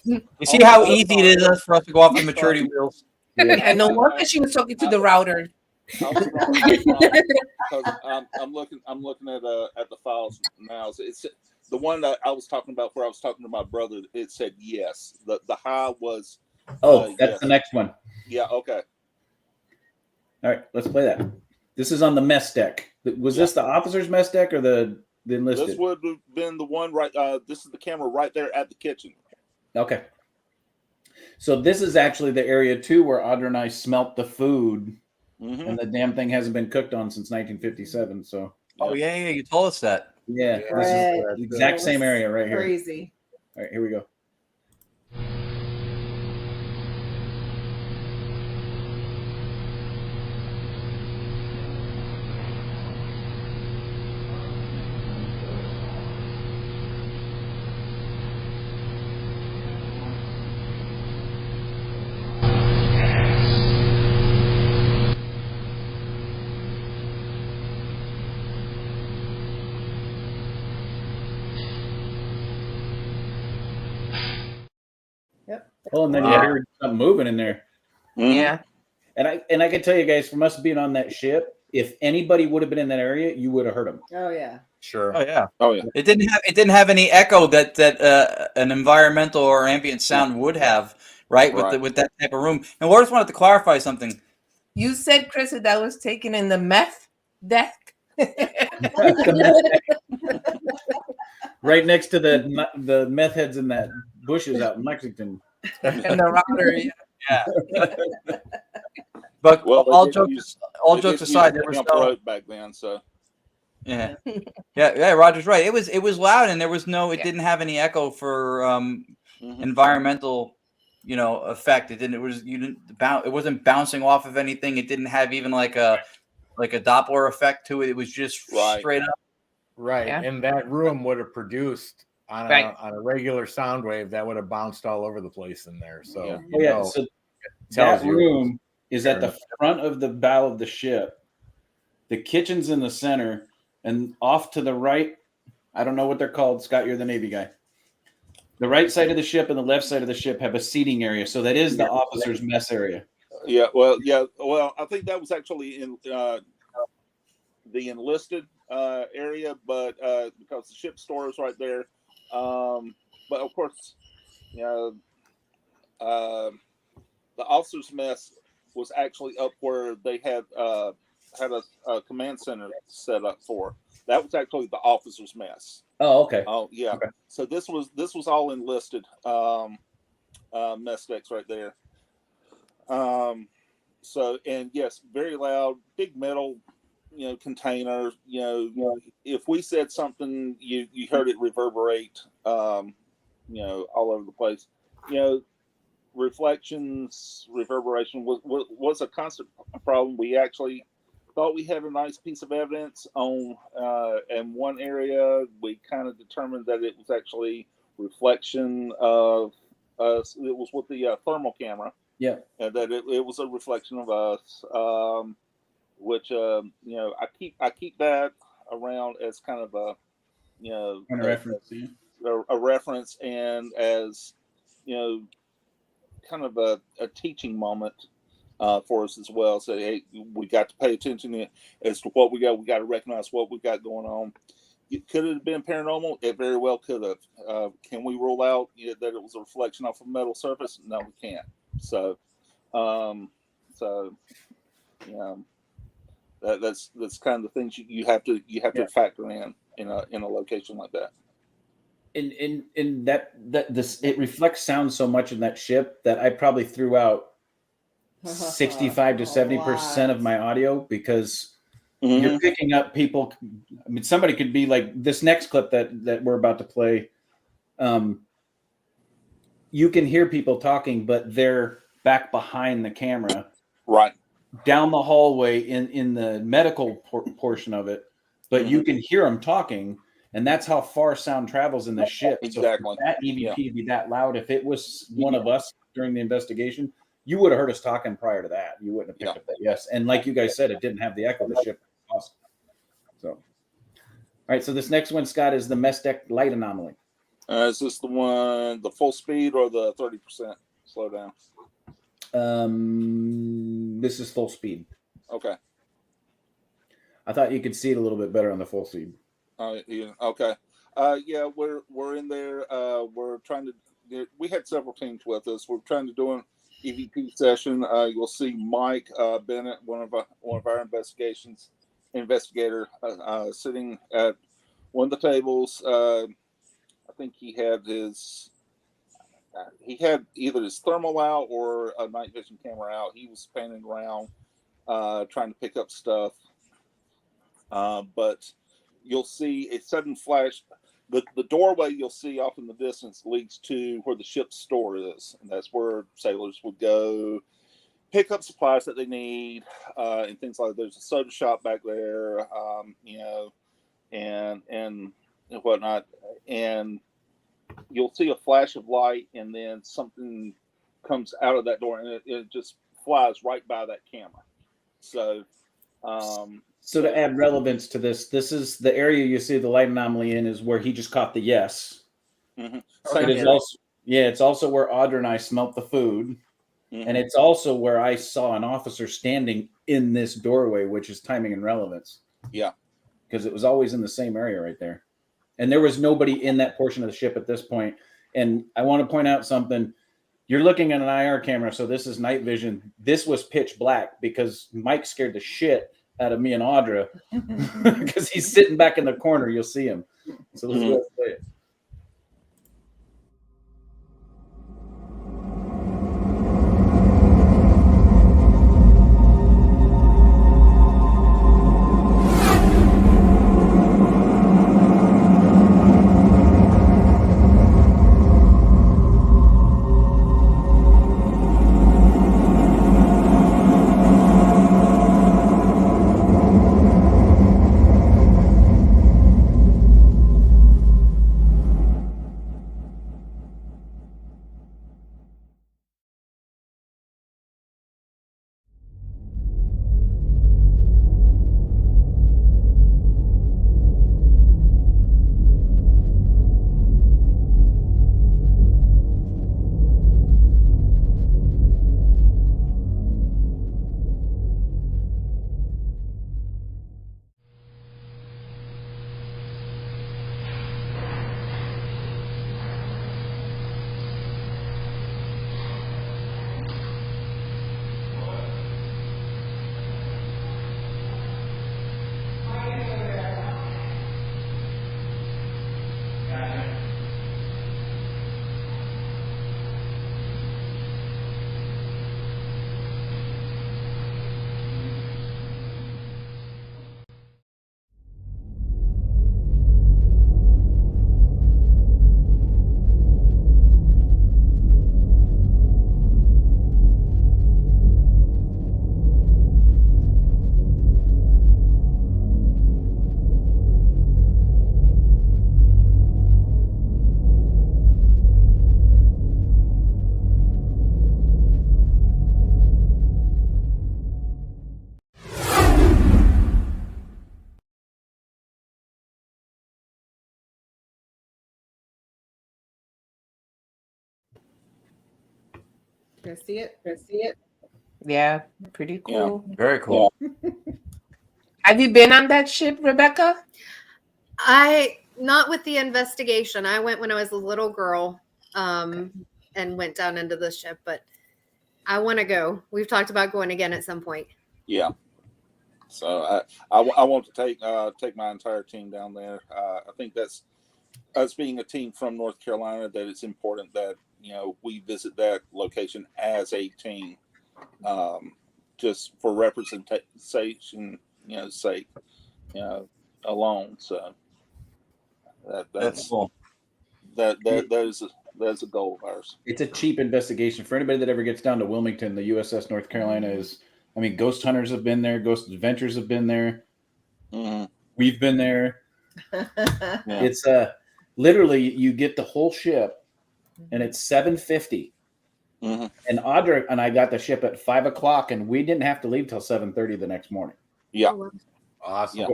[SPEAKER 5] You see how easy it is for us to go off the maturity wheels.
[SPEAKER 6] Yeah, no wonder she was talking to the router.
[SPEAKER 7] Because I'm looking at the files now. It's the one that I was talking about where I was talking to my brother. It said yes. The high was.
[SPEAKER 2] That's
[SPEAKER 7] yes.
[SPEAKER 2] the next one.
[SPEAKER 7] Yeah. Okay.
[SPEAKER 2] All right, let's play that. This is on the mess deck. Was this the officer's mess deck or the enlisted?
[SPEAKER 7] This would have been the one right. This is the camera right there at the kitchen.
[SPEAKER 2] Okay. So this is actually the area too where Audra and I smelt the food, and the damn thing hasn't been cooked on since 1957. So.
[SPEAKER 5] Oh yeah, you told us that.
[SPEAKER 2] Yeah, this is the exact same area right here.
[SPEAKER 3] Crazy.
[SPEAKER 2] All right, here we go.
[SPEAKER 3] Yep.
[SPEAKER 2] Oh, and then you heard something moving in there.
[SPEAKER 6] Yeah.
[SPEAKER 2] And I can tell you guys, from us being on that ship, if anybody would have been in that area, you would have heard them.
[SPEAKER 3] Oh yeah.
[SPEAKER 4] Sure.
[SPEAKER 5] Oh yeah.
[SPEAKER 7] Oh yeah.
[SPEAKER 5] It didn't have any echo that an environmental or ambient sound would have, right? With that type of room. And we just wanted to clarify something.
[SPEAKER 6] You said, Chris, that was taken in the meth deck.
[SPEAKER 2] Right next to the meth heads in that bushes out in Lexington.
[SPEAKER 6] And the router,
[SPEAKER 5] yeah. But all jokes aside, there was no
[SPEAKER 7] back then. So
[SPEAKER 5] yeah. Roger's right. It was loud, and there was no. It didn't have any echo for environmental, effect. It didn't. It wasn't bouncing off of anything. It didn't have even like a Doppler effect to it. It was just straight up.
[SPEAKER 4] Right,
[SPEAKER 6] Yeah.
[SPEAKER 4] and that room would have produced on a regular sound wave that would have bounced all over the place in there. So
[SPEAKER 2] so that room is at the front of the bow of the ship. The kitchen's in the center, and off to the right, I don't know what they're called. Scott, you're the Navy guy. The right side of the ship and the left side of the ship have a seating area, so that is the officer's mess area.
[SPEAKER 7] Yeah, well, I think that was actually in the enlisted area, but because the ship store is right there. But of course, the officers' mess was actually up where they had a command center set up for. That was actually the officers' mess.
[SPEAKER 2] Oh, okay.
[SPEAKER 7] Oh, yeah.
[SPEAKER 2] Okay.
[SPEAKER 7] So this was all enlisted mess decks right there. So, and yes, very loud, big metal, container. If we said something, you heard it reverberate, all over the place. Reflections, reverberation was a constant problem. We actually thought we had a nice piece of evidence on in one area. We kind of determined that it was actually reflection of us. It was with the thermal camera.
[SPEAKER 2] Yeah,
[SPEAKER 7] and that it was a reflection of us. Which I keep that around as kind of a a reference, and as kind of a teaching moment for us as well. So hey, we got to pay attention as to what we got. We got to recognize what we got going on. Could it have been paranormal? It very well could have. Can we rule out that it was a reflection off a metal surface? No, we can't. So, that's kind of the things you have to factor in a location like that.
[SPEAKER 2] in that this it reflects sound so much in that ship that I probably threw out 65 to 70% of my audio because you're picking up people. I mean, somebody could be like this next clip that we're about to play. You can hear people talking, but they're back behind the camera,
[SPEAKER 7] right
[SPEAKER 2] down the hallway in the medical portion of it. But you can hear them talking. And that's how far sound travels in the ship.
[SPEAKER 7] Exactly.
[SPEAKER 2] So for that EVP to be that loud, if it was one of us during the investigation, you would have heard us talking prior to that. You wouldn't have picked up that. Yes. And like you guys said, it didn't have the echo. The ship was awesome. So, all right. So this next one, Scott, is the mess deck light anomaly.
[SPEAKER 7] Is this the one, the full speed or the 30% slow down?
[SPEAKER 2] This is full speed.
[SPEAKER 7] Okay.
[SPEAKER 2] I thought you could see it a little bit better on the full speed.
[SPEAKER 7] Yeah, okay. Yeah, we're in there. We're trying to. We had several teams with us. We're trying to do an EVP session. You'll see Mike Bennett, one of our investigator, sitting at one of the tables. I think he had either his thermal out or a night vision camera out. He was panning around, trying to pick up stuff, but. You'll see a sudden flash. The doorway you'll see off in the distance leads to where the ship's store is. And that's where sailors would go pick up supplies that they need and things like that. There's a soda shop back there, and whatnot. And you'll see a flash of light and then something comes out of that door and it just flies right by that camera.
[SPEAKER 2] So to add relevance to this is the area you see the light anomaly in is where he just caught the yes.
[SPEAKER 7] Mm-hmm.
[SPEAKER 2] It is also it's also where Audra and I smelt the food, and it's also where I saw an officer standing in this doorway, which is timing and relevance.
[SPEAKER 7] Yeah,
[SPEAKER 2] because it was always in the same area right there, and there was nobody in that portion of the ship at this point. And I want to point out something. You're looking at an IR camera, so this is night vision. This was pitch black because Mike scared the shit out of me and Audra because he's sitting back in the corner. You'll see him. So let's go play it.
[SPEAKER 3] You see it?
[SPEAKER 6] Yeah, pretty cool.
[SPEAKER 5] Yeah, very cool.
[SPEAKER 6] Yeah. Have you been on that ship, Rebecca?
[SPEAKER 8] Not with the investigation. I went when I was a little girl, and went down into the ship, but I want to go. We've talked about going again at some point.
[SPEAKER 7] Yeah. So I want to take my entire team down there. I think that's us being a team from North Carolina, that it's important that we visit that location as a team, just for representation, sake, alone. So
[SPEAKER 5] That's cool.
[SPEAKER 7] That is a goal of ours.
[SPEAKER 2] It's a cheap investigation for anybody that ever gets down to Wilmington. The USS North Carolina is. I mean, ghost hunters have been there. Ghost adventures have been there.
[SPEAKER 7] Mm-hmm.
[SPEAKER 2] We've been there. It's literally you get the whole ship, and it's $750.
[SPEAKER 7] Mm-hmm.
[SPEAKER 2] And Audra and I got the ship at 5:00, and we didn't have to leave till 7:30 the next morning.
[SPEAKER 7] Yeah,
[SPEAKER 4] awesome.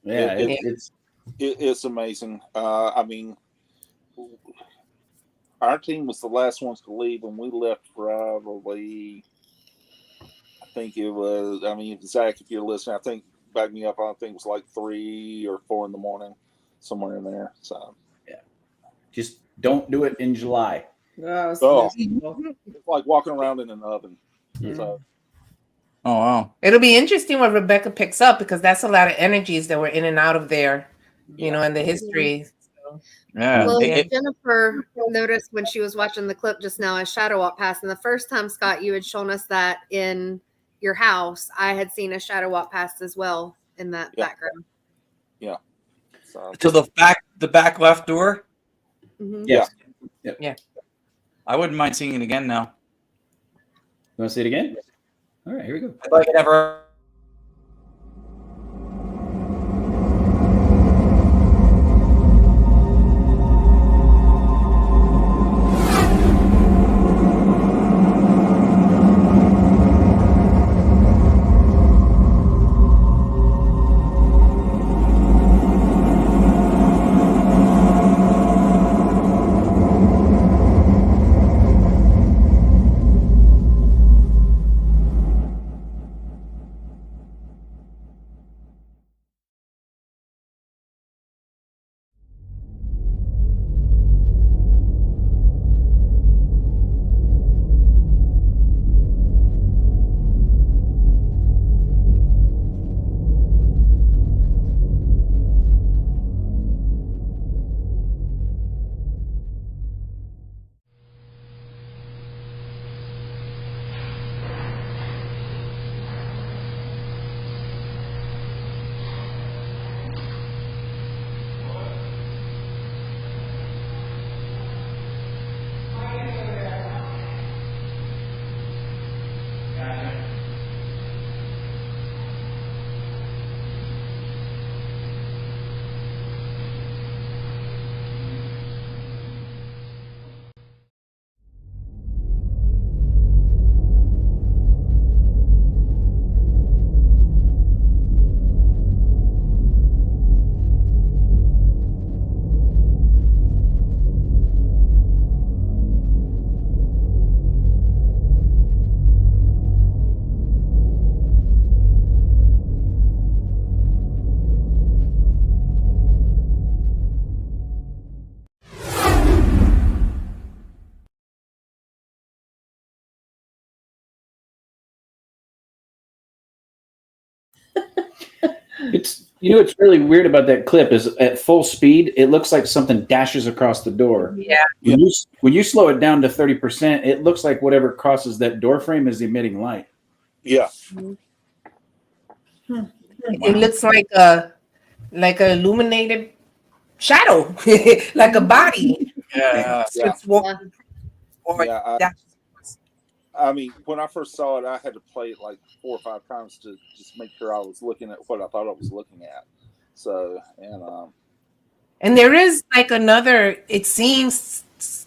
[SPEAKER 2] Yeah,
[SPEAKER 7] it's amazing. I mean, our team was the last ones to leave, and we left probably. I think it was. I mean, Zach, if you're listening, I think back me up. I think it was like 3 or 4 in the morning, somewhere in there. So
[SPEAKER 2] yeah, just don't do it in July.
[SPEAKER 7] It's like walking around in an oven.
[SPEAKER 2] Yeah.
[SPEAKER 7] So.
[SPEAKER 5] Oh wow!
[SPEAKER 6] It'll be interesting what Rebecca picks up, because that's a lot of energies that were in and out of there, in the history. So.
[SPEAKER 5] Yeah.
[SPEAKER 8] Well, Jennifer noticed when she was watching the clip just now, a shadow walk past, and the first time, Scott, you had shown us that in your house, I had seen a shadow walk past as well in that background.
[SPEAKER 7] Yeah. So.
[SPEAKER 5] To the back left door.
[SPEAKER 8] Mm-hmm.
[SPEAKER 2] Yes.
[SPEAKER 6] Yeah.
[SPEAKER 5] I wouldn't mind seeing it again now.
[SPEAKER 2] You want to see it again? All right, here we go.
[SPEAKER 5] I'd like it ever.
[SPEAKER 2] It's really weird about that clip is at full speed, it looks like something dashes across the door.
[SPEAKER 6] Yeah.
[SPEAKER 2] When you slow it down to 30%, it looks like whatever crosses that door frame is emitting light.
[SPEAKER 7] Yeah.
[SPEAKER 6] It looks like a illuminated shadow, like a body.
[SPEAKER 5] Yeah.
[SPEAKER 6] It's walking.
[SPEAKER 7] I mean, when I first saw it, I had to play it like 4 or 5 times to just make sure I was looking at what I thought I was looking at. So,
[SPEAKER 6] and there is like another, it seems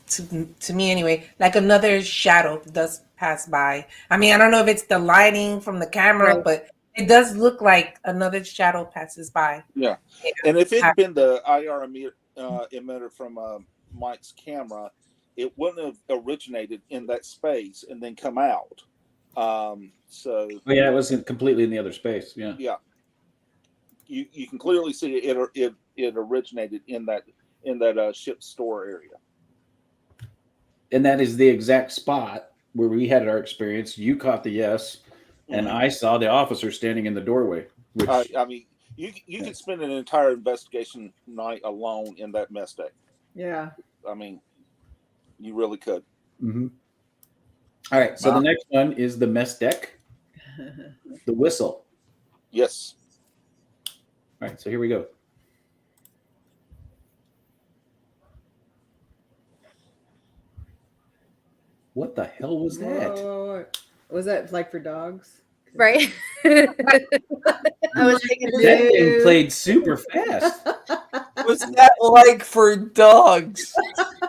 [SPEAKER 6] to me anyway, like another shadow does pass by. I mean, I don't know if it's the lighting from the camera, but it does look like another shadow passes by.
[SPEAKER 7] Yeah. And if it had been the IR emitter from Mike's camera, it wouldn't have originated in that space and then come out. It
[SPEAKER 2] wasn't completely in the other space. Yeah.
[SPEAKER 7] Yeah. You can clearly see it originated in that ship store area.
[SPEAKER 2] And that is the exact spot where we had our experience. You caught the yes, and I saw the officer standing in the doorway.
[SPEAKER 7] I mean, you could spend an entire investigation night alone in that mess deck.
[SPEAKER 3] Yeah.
[SPEAKER 7] I mean, you really could.
[SPEAKER 2] Mm-hmm. All right. So the next one is the mess deck, the whistle.
[SPEAKER 7] Yes.
[SPEAKER 2] All right. So here we go. What the hell was that?
[SPEAKER 3] Whoa. Was that like for dogs?
[SPEAKER 8] Right. I was thinking
[SPEAKER 2] That thing played super fast.
[SPEAKER 5] What's that like for dogs?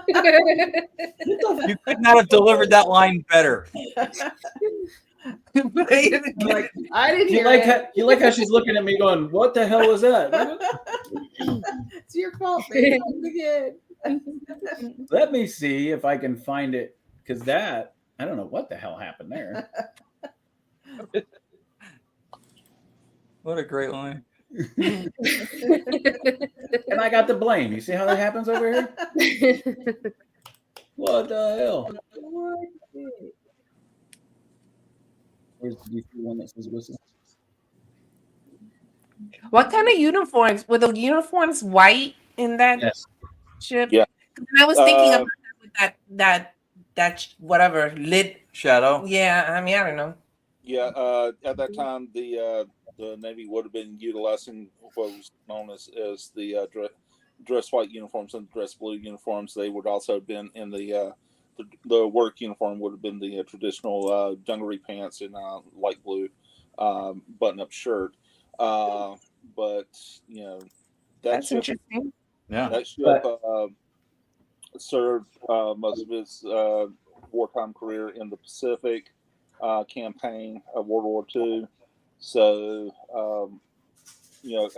[SPEAKER 5] You could not have delivered that line better.
[SPEAKER 3] Like, I didn't
[SPEAKER 2] You
[SPEAKER 3] hear
[SPEAKER 2] like
[SPEAKER 3] it.
[SPEAKER 2] how you like how she's looking at me, going, "What the hell was that?"
[SPEAKER 3] It's your fault, baby. Again.
[SPEAKER 2] Let me see if I can find it, because that I don't know what the hell happened there.
[SPEAKER 5] What a great line.
[SPEAKER 2] And I got the blame. You see how that happens over here? What the hell? Where's the DC one that says whistle?
[SPEAKER 6] What kind of uniforms? Were the uniforms white in that
[SPEAKER 2] Yes.
[SPEAKER 6] ship?
[SPEAKER 7] Yeah.
[SPEAKER 6] And I was thinking about that with that whatever lit
[SPEAKER 5] Shadow.
[SPEAKER 6] Yeah, I mean, I don't know.
[SPEAKER 7] Yeah. At that time, the Navy would have been utilizing what was known as the dress white uniforms and dress blue uniforms. They would also have been in the work uniform would have been the traditional dungaree pants and light blue button-up shirt. But you know
[SPEAKER 6] That's
[SPEAKER 7] ship,
[SPEAKER 6] interesting.
[SPEAKER 5] Yeah.
[SPEAKER 7] that ship served most of his wartime career in the Pacific campaign of World War II. So,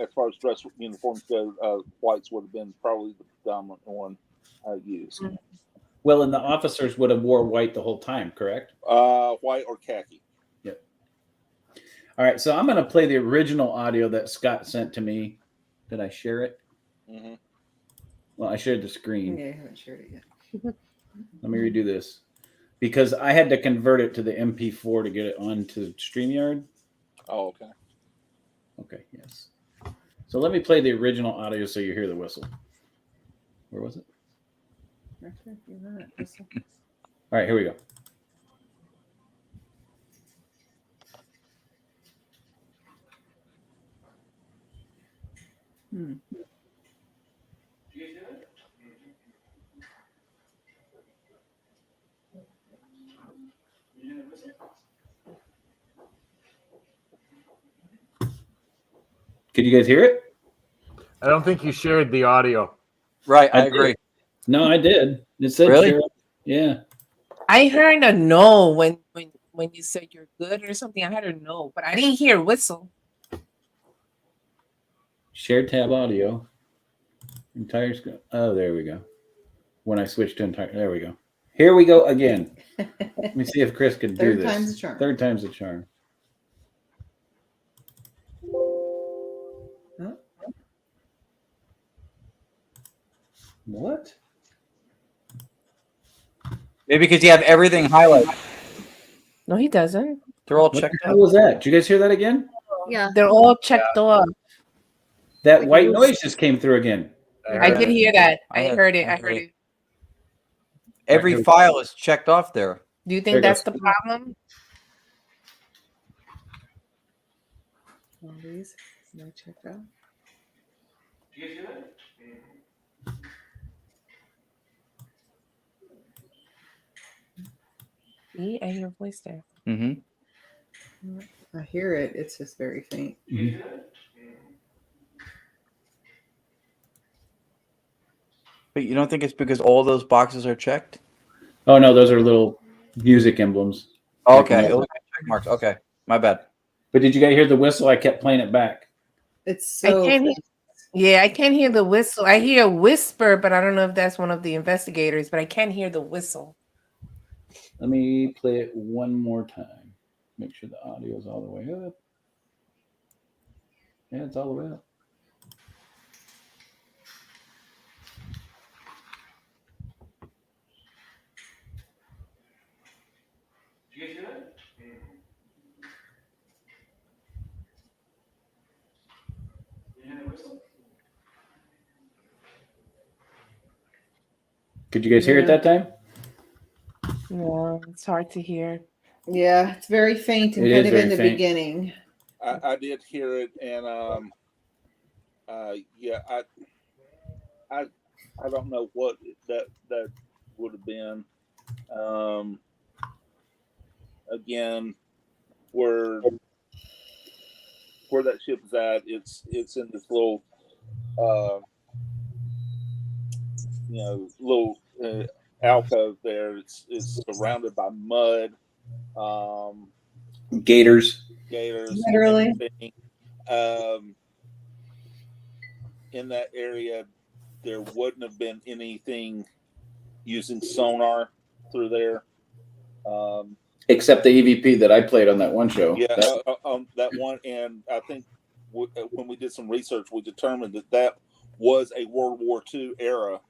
[SPEAKER 7] as far as dress uniforms go, whites would have been probably the dominant one used.
[SPEAKER 2] Well, and the officers would have wore white the whole time, correct?
[SPEAKER 7] White or khaki.
[SPEAKER 2] Yep. All right, so I'm going to play the original audio that Scott sent to me. Did I share it?
[SPEAKER 7] Mm-hmm.
[SPEAKER 2] Well, I shared the screen.
[SPEAKER 3] Yeah, I haven't shared it yet.
[SPEAKER 2] Let me redo this because I had to convert it to the MP4 to get it onto StreamYard.
[SPEAKER 7] Oh, okay.
[SPEAKER 2] Okay, yes. So let me play the original audio so you hear the whistle. Where was it? All right, here we go. Could you guys hear it?
[SPEAKER 4] I don't think you shared the audio.
[SPEAKER 5] Right, I agree.
[SPEAKER 2] No, I did. It said
[SPEAKER 5] Really?
[SPEAKER 2] share. Yeah.
[SPEAKER 6] I heard a no when you said you're good or something. I heard a no, but I didn't hear whistle.
[SPEAKER 2] Share tab audio. Entire screen. Oh, there we go. When I switch to entire, there we go. Here we go again. Let me see if Chris can do
[SPEAKER 3] Third
[SPEAKER 2] this.
[SPEAKER 3] time's the charm.
[SPEAKER 2] Third time's the charm.
[SPEAKER 3] Huh?
[SPEAKER 2] What?
[SPEAKER 5] Maybe because you have everything highlighted.
[SPEAKER 6] No, he doesn't.
[SPEAKER 5] They're all
[SPEAKER 2] What
[SPEAKER 5] checked
[SPEAKER 2] the
[SPEAKER 5] out.
[SPEAKER 2] hell was that? Did you guys hear that again?
[SPEAKER 8] Yeah.
[SPEAKER 6] They're all checked off.
[SPEAKER 2] That
[SPEAKER 6] Like
[SPEAKER 2] white
[SPEAKER 6] it was-
[SPEAKER 2] noise just came through again.
[SPEAKER 6] I did hear that. I
[SPEAKER 5] I
[SPEAKER 6] heard it.
[SPEAKER 5] heard
[SPEAKER 6] I heard
[SPEAKER 5] it.
[SPEAKER 6] it.
[SPEAKER 5] Every
[SPEAKER 2] Right,
[SPEAKER 5] file is checked off there.
[SPEAKER 6] Do you
[SPEAKER 2] There
[SPEAKER 6] think
[SPEAKER 2] it
[SPEAKER 6] that's
[SPEAKER 2] goes.
[SPEAKER 6] the problem?
[SPEAKER 3] All these. Can I check out?
[SPEAKER 6] See, I hear your voice there.
[SPEAKER 5] Mm-hmm.
[SPEAKER 3] I hear it. It's just very faint.
[SPEAKER 5] But you don't think it's because all those boxes are checked?
[SPEAKER 2] Oh no, those are little music emblems.
[SPEAKER 5] Oh,
[SPEAKER 2] Like,
[SPEAKER 5] okay.
[SPEAKER 2] you know.
[SPEAKER 5] It looks like check marks. Okay. My bad.
[SPEAKER 2] But did you guys hear the whistle? I kept playing it back.
[SPEAKER 3] It's
[SPEAKER 6] I
[SPEAKER 3] so.
[SPEAKER 6] can't hear. Yeah, I can't hear the whistle. I hear a whisper, but I don't know if that's one of the investigators. But I can't hear the whistle.
[SPEAKER 2] Let me play it one more time. Make sure the audio is all the way up. Yeah, it's all the way up. Did you guys hear that? Did you hear the whistle? Could you guys hear it that time?
[SPEAKER 6] No, it's hard to hear.
[SPEAKER 3] Yeah, it's very faint and
[SPEAKER 2] It
[SPEAKER 3] kind
[SPEAKER 2] is
[SPEAKER 3] of in
[SPEAKER 2] very
[SPEAKER 3] the
[SPEAKER 2] faint.
[SPEAKER 3] beginning.
[SPEAKER 7] I did hear it, and yeah, I don't know what that would have been. Again, where that ship is at, it's in this little little alcove there. It's surrounded by mud,
[SPEAKER 2] Gators.
[SPEAKER 3] Literally.
[SPEAKER 7] everything. In that area, there wouldn't have been anything using sonar through there.
[SPEAKER 2] Except the EVP that I played on that one show.
[SPEAKER 7] Yeah, that one, and I think when we did some research, we determined that was a World War II era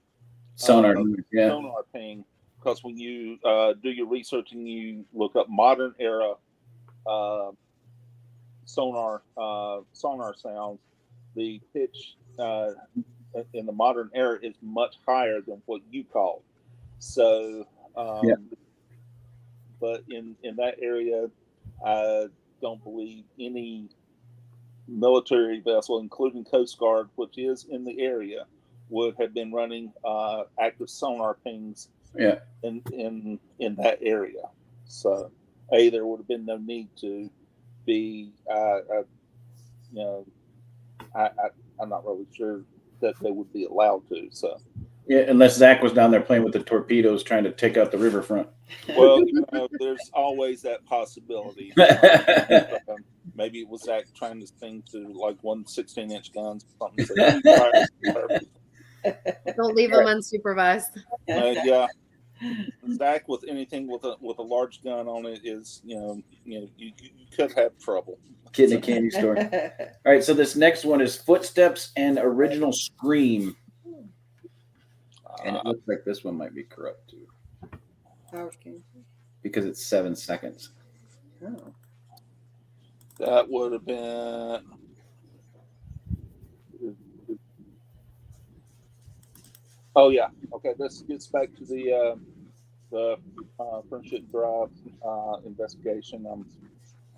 [SPEAKER 2] Sonar.
[SPEAKER 7] sonar ping. Because when you do your research and you look up modern era sonar sounds, the pitch in the modern era is much higher than what you called. So, but in that area, I don't believe any military vessel, including Coast Guard, which is in the area, would have been running active sonar pings in that area. So, there would have been no need to be, I'm not really sure that they would be allowed to. So,
[SPEAKER 2] yeah, unless Zach was down there playing with the torpedoes trying to take out the riverfront.
[SPEAKER 7] well, there's always that possibility. Maybe it was Zach trying to sing to like 16-inch guns or something. So
[SPEAKER 8] Don't leave them unsupervised.
[SPEAKER 7] yeah, Zach with anything with a large gun on it is you could have trouble.
[SPEAKER 2] Kid in a candy store. All right, so this next one is Footsteps and Original Scream. And it looks like this one might be corrupt too.
[SPEAKER 3] Okay.
[SPEAKER 2] Because it's 7 seconds.
[SPEAKER 3] Oh.
[SPEAKER 7] That would have been. Oh yeah. Okay. This gets back to the Friendship Drive investigation.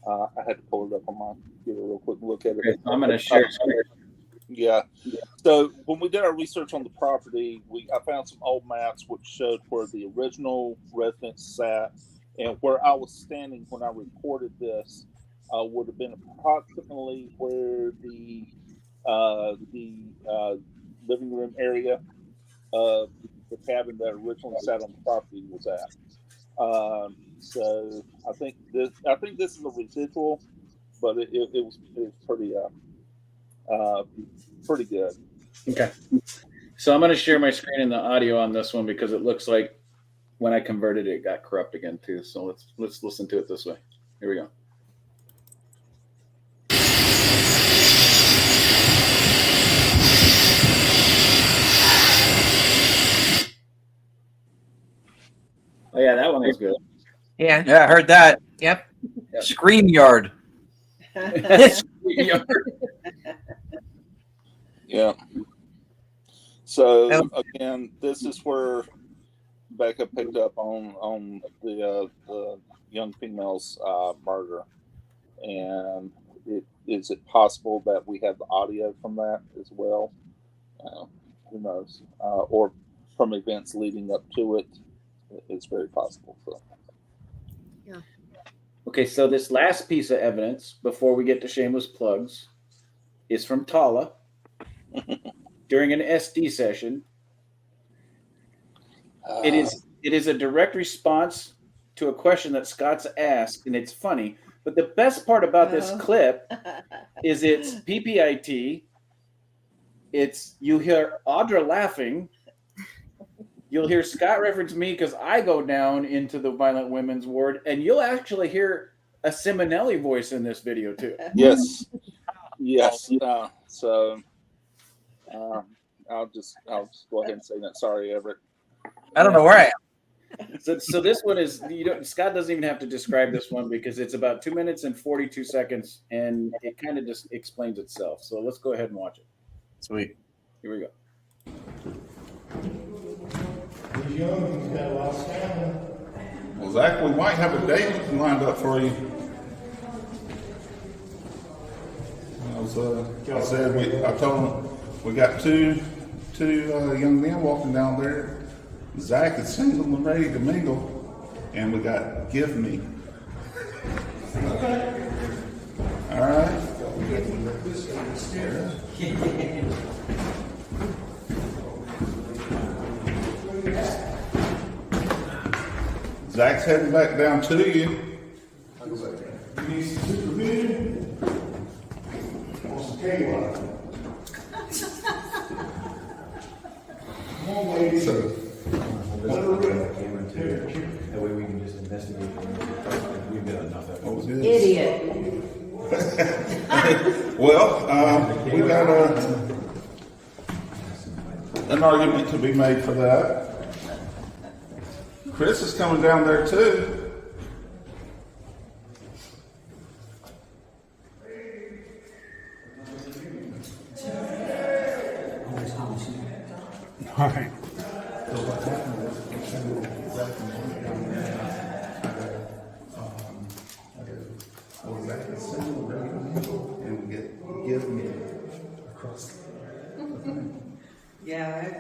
[SPEAKER 7] I had to pull it up on my computer real quick and look at it.
[SPEAKER 2] Okay, so I'm going to share screen.
[SPEAKER 7] Yeah. So when we did our research on the property, I found some old maps which showed where the original residence sat, and where I was standing when I recorded this would have been approximately where the living room area of the cabin that originally sat on the property was at. So I think this is a residual, but it was pretty pretty good.
[SPEAKER 2] Okay. So I'm going to share my screen and the audio on this one because it looks like when I converted it got corrupt again too. So let's listen to it this way. Here we go. Oh yeah, that one was good.
[SPEAKER 6] Yeah.
[SPEAKER 5] Yeah, I heard that.
[SPEAKER 6] Yep.
[SPEAKER 5] Scream Yard.
[SPEAKER 7] Yeah. So again, this is where Becca picked up on the young female's murder, and is it possible that we have the audio from that as well? Who knows? Or from events leading up to it, it's very possible. So.
[SPEAKER 8] Yeah.
[SPEAKER 2] Okay, so this last piece of evidence before we get to shameless plugs is from Tala during an SD session. It is a direct response to a question that Scott's asked, and it's funny. But the best part about this clip is it's PPIT. It's you hear Audra laughing. You'll hear Scott reference me because I go down into the violent women's ward, and you'll actually hear a Simonelli voice in this video too.
[SPEAKER 7] Yes. So I'll just go ahead and say that. Sorry, Everett.
[SPEAKER 5] I don't know where I am.
[SPEAKER 2] So this one is Scott doesn't even have to describe this one because it's about 2 minutes and 42 seconds, and it kind of just explains itself. So let's go ahead and watch it.
[SPEAKER 5] Sweet.
[SPEAKER 2] Here we go.
[SPEAKER 13] He's young, he's got a lot of stamina.
[SPEAKER 11] Well, Zach, we might have a date lined up for you. I said I told him we got two young men walking down there. Zach is single and ready to mingle, and we got give me.
[SPEAKER 13] Okay.
[SPEAKER 11] All right. Zach's heading back down to you.
[SPEAKER 13] You need some supervision? Or some KY? Come on, ladies.
[SPEAKER 14] That way we can just investigate. We've got enough evidence.
[SPEAKER 3] Idiot.
[SPEAKER 11] Well, we got an argument to be made for that. Chris is coming down there too.
[SPEAKER 10] All right.
[SPEAKER 15] Yeah, it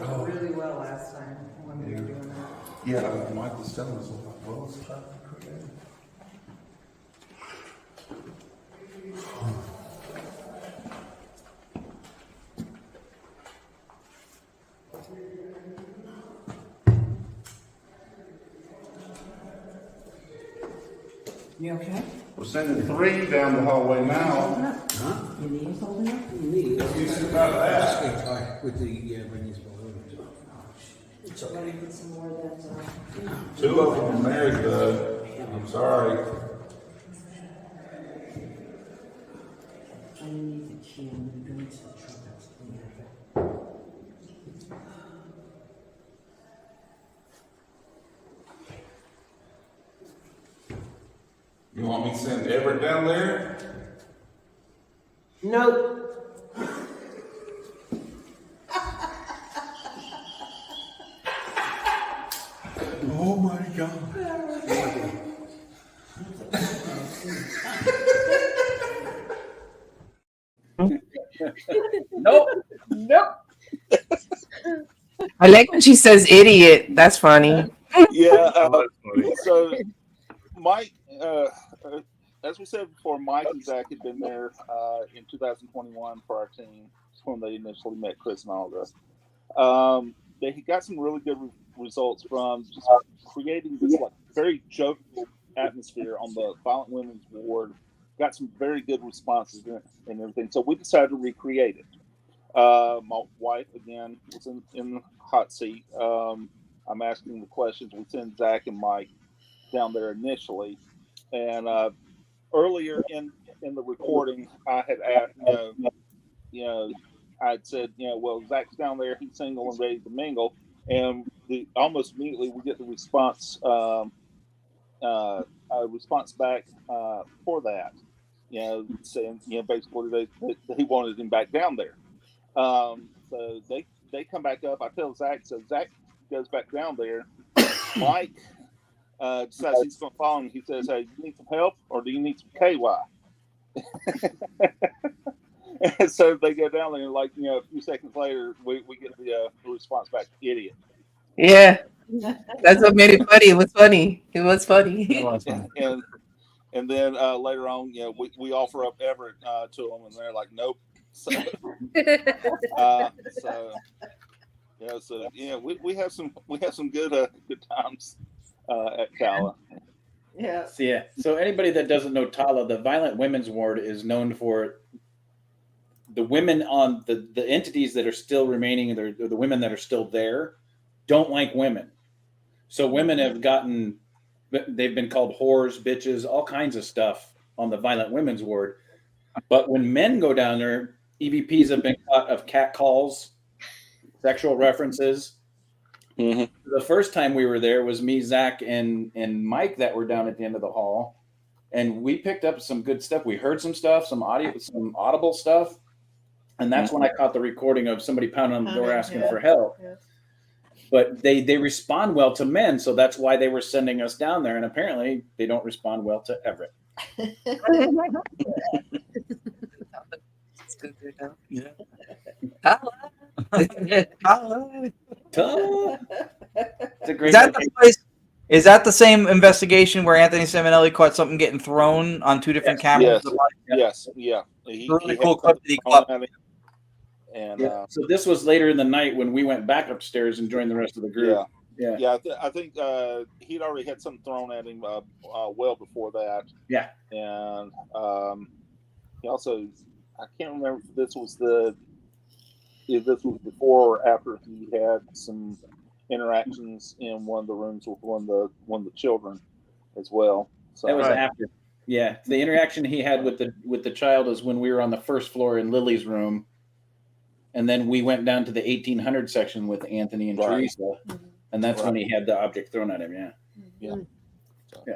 [SPEAKER 15] worked really well last time when we were doing that.
[SPEAKER 11] Yeah, Mike was telling us about well, it's trying to create.
[SPEAKER 15] You okay?
[SPEAKER 11] We're sending 3 down the hallway now.
[SPEAKER 15] Huh? Your knees holding up?
[SPEAKER 11] You should about that.
[SPEAKER 10] With the Bernice balloon.
[SPEAKER 15] It's okay. Gotta get some more of that.
[SPEAKER 11] 2 of them are married, though. I'm sorry.
[SPEAKER 15] Underneath the chin, when you go into the truck, that's clean.
[SPEAKER 11] You want me to send Everett down there?
[SPEAKER 15] Nope.
[SPEAKER 10] Oh my God.
[SPEAKER 2] Nope. Nope.
[SPEAKER 6] I like when she says idiot. That's funny.
[SPEAKER 7] Yeah. So, Mike, as we said before, Mike and Zach had been there in 2021 for our team. That's when they initially met Chris and Olga. They had got some really good results from just creating this like very jovial atmosphere on the Violent Women's Ward. Got some very good responses and everything. So we decided to recreate it. My wife, again, was in the hot seat. I'm asking the questions. We send Zach and Mike down there initially. And earlier in the recording, I had asked, I had said, well, Zach's down there, he's single and ready to mingle. And almost immediately we get the response, a response back for that, saying, basically they wanted him back down there. So they come back up. I tell Zach, so Zach goes back down there. Mike decides he's going to follow him. He says, hey, you need some help or do you need some KY? And so they go down there, and a few seconds later, we get the response back, idiot.
[SPEAKER 6] Yeah. That's what made it funny. It was funny. It was funny.
[SPEAKER 7] And then later on, we offer up Everett to them, and they're like, nope. So, we have some good times at Tala.
[SPEAKER 2] Yeah. So anybody that doesn't know Tala, the Violent Women's Ward is known for the women on the entities that are still remaining, or the women that are still there, don't like women. So women have they've been called whores, bitches, all kinds of stuff on the Violent Women's Ward. But when men go down there, EVPs have been caught of cat calls, sexual references.
[SPEAKER 7] Mm-hmm.
[SPEAKER 2] The first time we were there was me, Zach, and Mike that were down at the end of the hall. And we picked up some good stuff. We heard some stuff, some audible stuff. And that's when I caught the recording of somebody pounding on the door asking for help. but they respond well to men, so that's why they were sending us down there. And apparently, they don't respond well to Everett.
[SPEAKER 6] It's good to know.
[SPEAKER 5] Yeah.
[SPEAKER 2] It's a great.
[SPEAKER 5] Is that the place? Is that the same investigation where Anthony Simonelli caught something getting thrown on two different cameras?
[SPEAKER 7] Yes, yeah. He
[SPEAKER 5] Really
[SPEAKER 7] had
[SPEAKER 5] cool clip that he
[SPEAKER 7] something
[SPEAKER 5] caught.
[SPEAKER 7] on it. And
[SPEAKER 2] Yeah. So this was later in the night when we went back upstairs and joined the rest of the group.
[SPEAKER 7] yeah. I think he'd already had something thrown at him well before that.
[SPEAKER 2] Yeah.
[SPEAKER 7] And he also, I can't remember if this was before or after he had some interactions in one of the rooms with one of the children as well. So
[SPEAKER 2] That was after. Yeah, the interaction he had with the child is when we were on the first floor in Lily's room, and then we went down to the 1800 section with Anthony and Teresa, and that's when he had the object thrown at him. Yeah.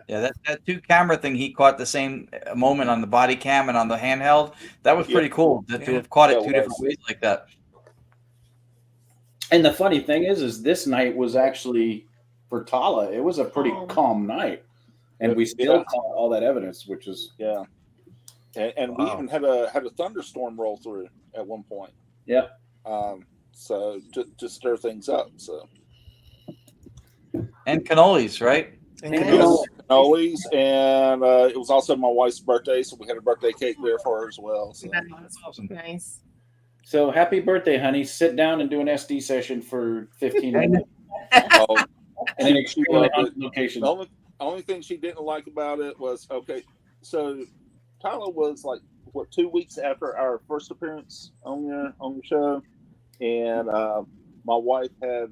[SPEAKER 5] Yeah, that two camera thing, he caught the same moment on the body cam and on the handheld. That was pretty cool to have caught it two different ways like that.
[SPEAKER 2] And the funny thing is this night was actually for Tala. It was a pretty calm night, and we still caught all that evidence, which is
[SPEAKER 7] and we even had a thunderstorm roll through at one point.
[SPEAKER 2] Yeah.
[SPEAKER 7] So just stir things up. So.
[SPEAKER 5] And cannolis, right?
[SPEAKER 7] Cannolis, and it was also my wife's birthday, so we had a birthday cake there for her as well. So.
[SPEAKER 5] That's awesome.
[SPEAKER 6] Nice.
[SPEAKER 2] So happy birthday, honey. Sit down and do an SD session for 15 minutes. In an extremely haunted location.
[SPEAKER 7] The only thing she didn't like about it was, so Tyler was like, 2 weeks after our first appearance on your show, and my wife had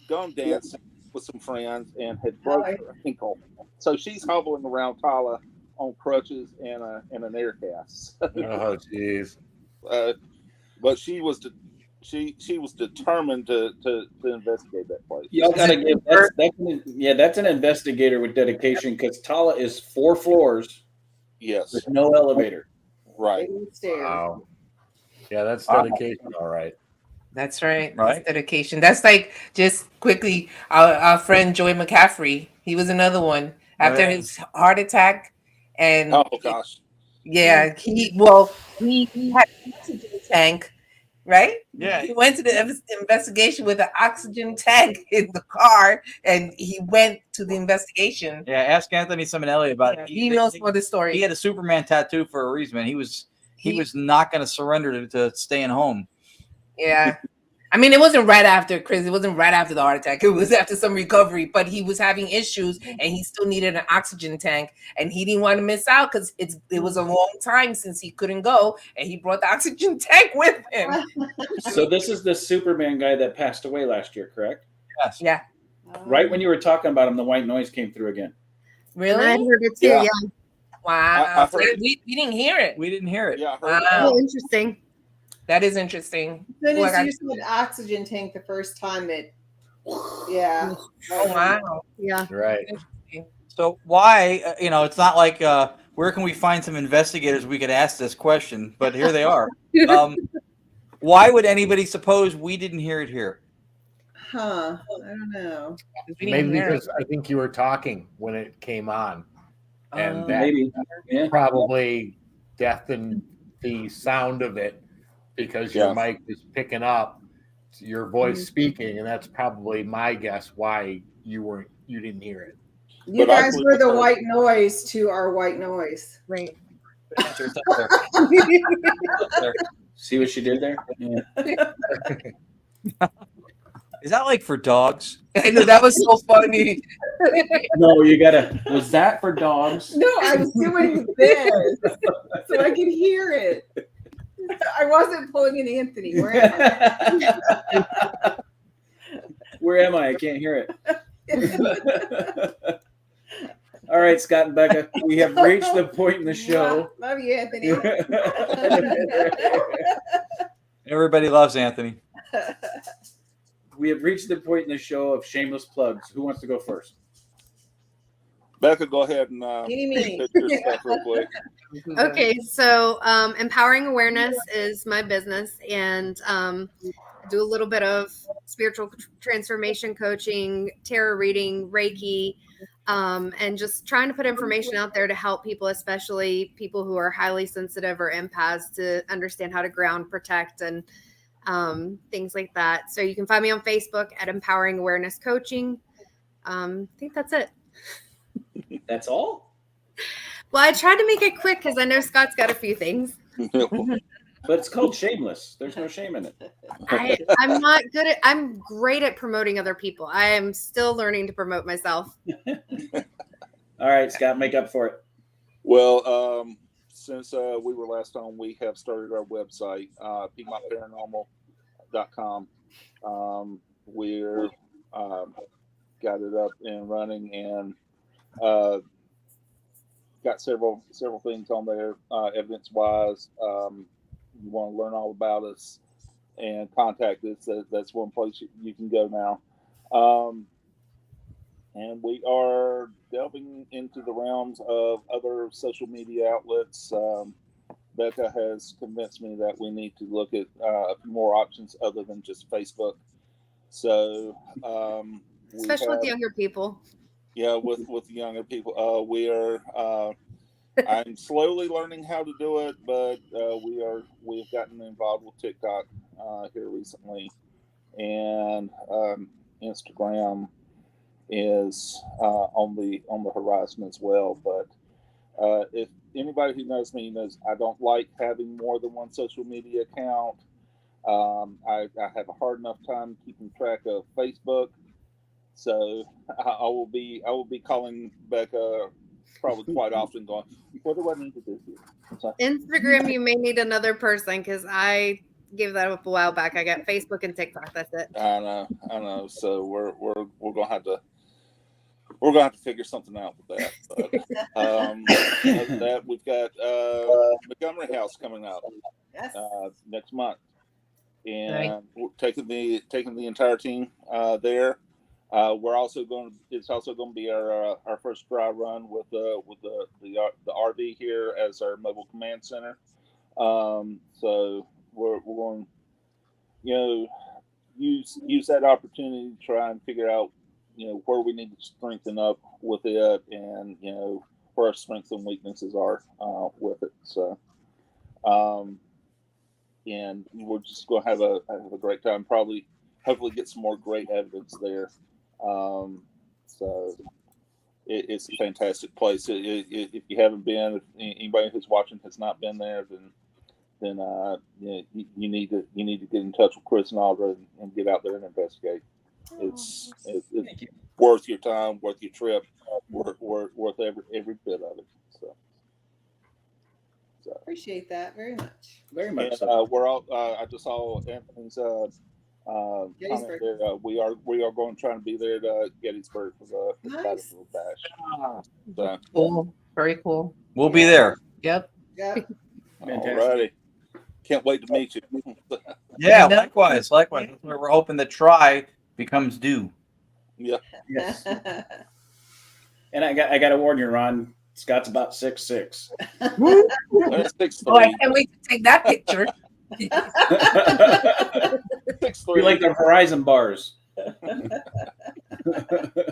[SPEAKER 7] gone dancing with some friends and had broken her ankle. So she's hobbling around Tyler on crutches and an air cast.
[SPEAKER 4] Oh, jeez.
[SPEAKER 7] But she was determined to investigate that place.
[SPEAKER 2] Y'all gotta give that's an investigator with dedication, because Tala is 4 floors.
[SPEAKER 7] Yes.
[SPEAKER 2] With no elevator.
[SPEAKER 7] Right.
[SPEAKER 4] Wow. Yeah, that's dedication. All right.
[SPEAKER 6] That's right.
[SPEAKER 5] Right.
[SPEAKER 6] That's dedication. That's like, just quickly, our friend Joy McCaffrey. He was another one after his heart attack, and
[SPEAKER 7] oh gosh,
[SPEAKER 6] yeah, he had an oxygen tank, right?
[SPEAKER 5] Yeah,
[SPEAKER 6] he went to the investigation with an oxygen tank in the car, and he went to the investigation.
[SPEAKER 5] Yeah, ask Anthony Simonelli about it.
[SPEAKER 6] He knows more the story.
[SPEAKER 5] He had a Superman tattoo for a reason, man. He was not going to surrender to staying home.
[SPEAKER 6] Yeah. I mean, it wasn't right after, Chris. It wasn't right after the heart attack. It was after some recovery, but he was having issues and he still needed an oxygen tank, and he didn't want to miss out because it was a long time since he couldn't go, and he brought the oxygen tank with him.
[SPEAKER 2] So this is the Superman guy that passed away last year, correct?
[SPEAKER 5] Yes.
[SPEAKER 6] Yeah.
[SPEAKER 2] Right when you were talking about him, the white noise came through again.
[SPEAKER 6] Really?
[SPEAKER 8] I heard it too. Yeah.
[SPEAKER 6] Wow.
[SPEAKER 7] I heard
[SPEAKER 6] we didn't hear it.
[SPEAKER 5] We didn't hear it.
[SPEAKER 7] Yeah. I heard
[SPEAKER 6] Wow.
[SPEAKER 8] Oh, interesting.
[SPEAKER 6] That is interesting.
[SPEAKER 3] Then
[SPEAKER 6] Well,
[SPEAKER 3] as you said oxygen tank the first time, yeah.
[SPEAKER 6] Oh, wow.
[SPEAKER 8] Yeah.
[SPEAKER 4] Right.
[SPEAKER 5] So why, it's not like where can we find some investigators we could ask this question, but here they are. Why would anybody suppose we didn't hear it here?
[SPEAKER 3] Huh. I don't know.
[SPEAKER 4] Maybe because I think you were talking when it came on, and that
[SPEAKER 2] Maybe. Yeah.
[SPEAKER 4] probably deafened the sound of it because your mic is picking up your voice speaking, and that's probably my guess why you didn't hear it.
[SPEAKER 3] You guys were the white noise to our white noise.
[SPEAKER 6] Right.
[SPEAKER 2] See what she did there? Yeah.
[SPEAKER 5] Is that like for dogs?
[SPEAKER 6] I know, that was so funny.
[SPEAKER 2] No, you gotta. Was that for dogs?
[SPEAKER 3] No, I was doing this so I could hear it. I wasn't pulling an Anthony. Where am I?
[SPEAKER 2] Where am I? I can't hear it. All right, Scott and Becca, we have reached the point in the show.
[SPEAKER 3] Love you, Anthony.
[SPEAKER 5] Everybody loves Anthony.
[SPEAKER 2] We have reached the point in the show of shameless plugs. Who wants to go first?
[SPEAKER 7] Becca, go ahead and
[SPEAKER 3] Eeny,
[SPEAKER 7] pitch your stuff real quick.
[SPEAKER 8] Okay, so empowering awareness is my business, and I do a little bit of spiritual transformation coaching, tarot reading, Reiki, and just trying to put information out there to help people, especially people who are highly sensitive or empaths, to understand how to ground, protect, and things like that. So you can find me on Facebook at Empowering Awareness Coaching. I think that's it.
[SPEAKER 2] That's all?
[SPEAKER 8] Well, I tried to make it quick because I know Scott's got a few things.
[SPEAKER 2] But it's called shameless. There's no shame in it.
[SPEAKER 8] I'm not good at, I'm great at promoting other people. I am still learning to promote myself.
[SPEAKER 2] All right, Scott, make up for it.
[SPEAKER 7] Well, since we were last on, we have started our website, PiedmontParanormal.com. We're got it up and running, and got several things on there, evidence-wise. You want to learn all about us and contact us, that's one place you can go now. And we are delving into the realms of other social media outlets. Becca has convinced me that we need to look at more options other than just Facebook. So,
[SPEAKER 8] especially with younger people.
[SPEAKER 7] Yeah, with the younger people, we are. I'm slowly learning how to do it, but we've gotten involved with TikTok here recently, and Instagram is on the horizon as well. But if anybody who knows me knows, I don't like having more than one social media account. I have a hard enough time keeping track of Facebook, so I will be calling Becca probably quite often, going, "What do I need to do here?" So,
[SPEAKER 8] Instagram, you may need another person because I gave that up a while back. I got Facebook and TikTok. That's it.
[SPEAKER 7] I know. So we're gonna have to figure something out with that. But other than that, we've got Montgomery House coming up next month, and we're taking the entire team there. We're also going. It's also going to be our first dry run with the RV here as our mobile command center. So we're going, use that opportunity to try and figure out, where we need to strengthen up with it, and where our strengths and weaknesses are with it. So, and we're just going to have a great time. Probably, hopefully, get some more great evidence there. So it's a fantastic place. If you haven't been, if anybody who's watching has not been there, then you need to get in touch with Chris and Audra and get out there and investigate. It's worth your time, worth your trip, worth every bit of it. So
[SPEAKER 3] appreciate that very much.
[SPEAKER 2] Very much.
[SPEAKER 7] And,
[SPEAKER 2] So.
[SPEAKER 7] we're all. I just saw Anthony's comment there. We are going to try and be there to Gettysburg for the Battlefield Bash. So,
[SPEAKER 6] Cool. Very cool.
[SPEAKER 5] We'll be there.
[SPEAKER 6] Yep.
[SPEAKER 7] alrighty. Can't wait to meet you.
[SPEAKER 5] Yeah, likewise. That's where we're hoping the try becomes do.
[SPEAKER 7] Yeah.
[SPEAKER 2] Yes. And I got to warn you, Ron. Scott's about 6'6".
[SPEAKER 6] Oh, I can't wait to take that picture.
[SPEAKER 2] We like the Verizon bars.
[SPEAKER 5] I'm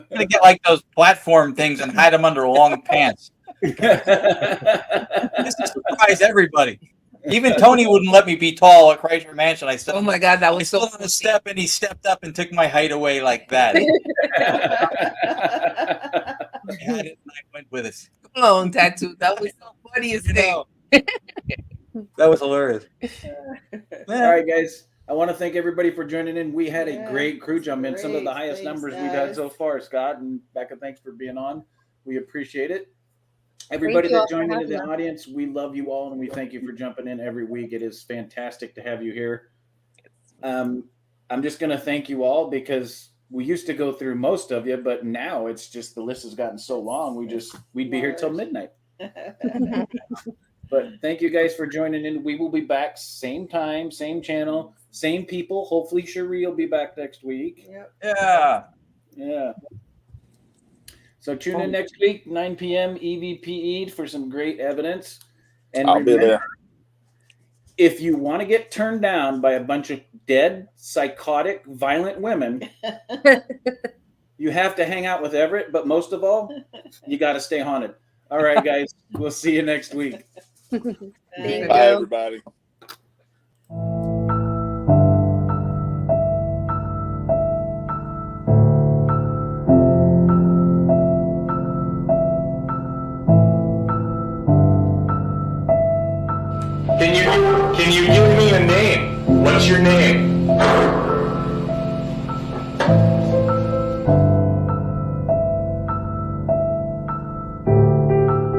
[SPEAKER 5] gonna get like those platform things and hide them under long pants. This will surprise everybody. Even Tony wouldn't let me be tall at Chrysler Mansion. I said,
[SPEAKER 6] "Oh my God, that was so
[SPEAKER 5] on a step," and he stepped up and took my height away like that. I had it and I went with it.
[SPEAKER 6] Come on, Tattoo. That was so funny as hell.
[SPEAKER 5] That was hilarious.
[SPEAKER 2] All right, guys. I want to thank everybody for joining in. We had a great crew jump in. Some of the highest numbers we've had so far. Scott and Becca, thanks for being on. We appreciate it. Everybody that joined into the audience, we love you all, and we thank you for jumping in every week. It is fantastic to have you here. I'm just going to thank you all because we used to go through most of you, but now it's just the list has gotten so long. We'd be here till midnight. But thank you guys for joining in. We will be back same time, same channel, same people. Hopefully Cherie will be back next week.
[SPEAKER 5] Yeah.
[SPEAKER 2] Yeah. So So tune in next week, 9 p.m. EVPE for some great evidence. And
[SPEAKER 7] I'll be there.
[SPEAKER 2] If you want to get turned down by a bunch of dead, psychotic, violent women, you have to hang out with Everett. But most of all, you got to stay haunted. All right, guys. We'll see you next week.
[SPEAKER 8] Thank
[SPEAKER 7] Bye,
[SPEAKER 8] you.
[SPEAKER 7] everybody.
[SPEAKER 9] Can you give me a name? What's your name?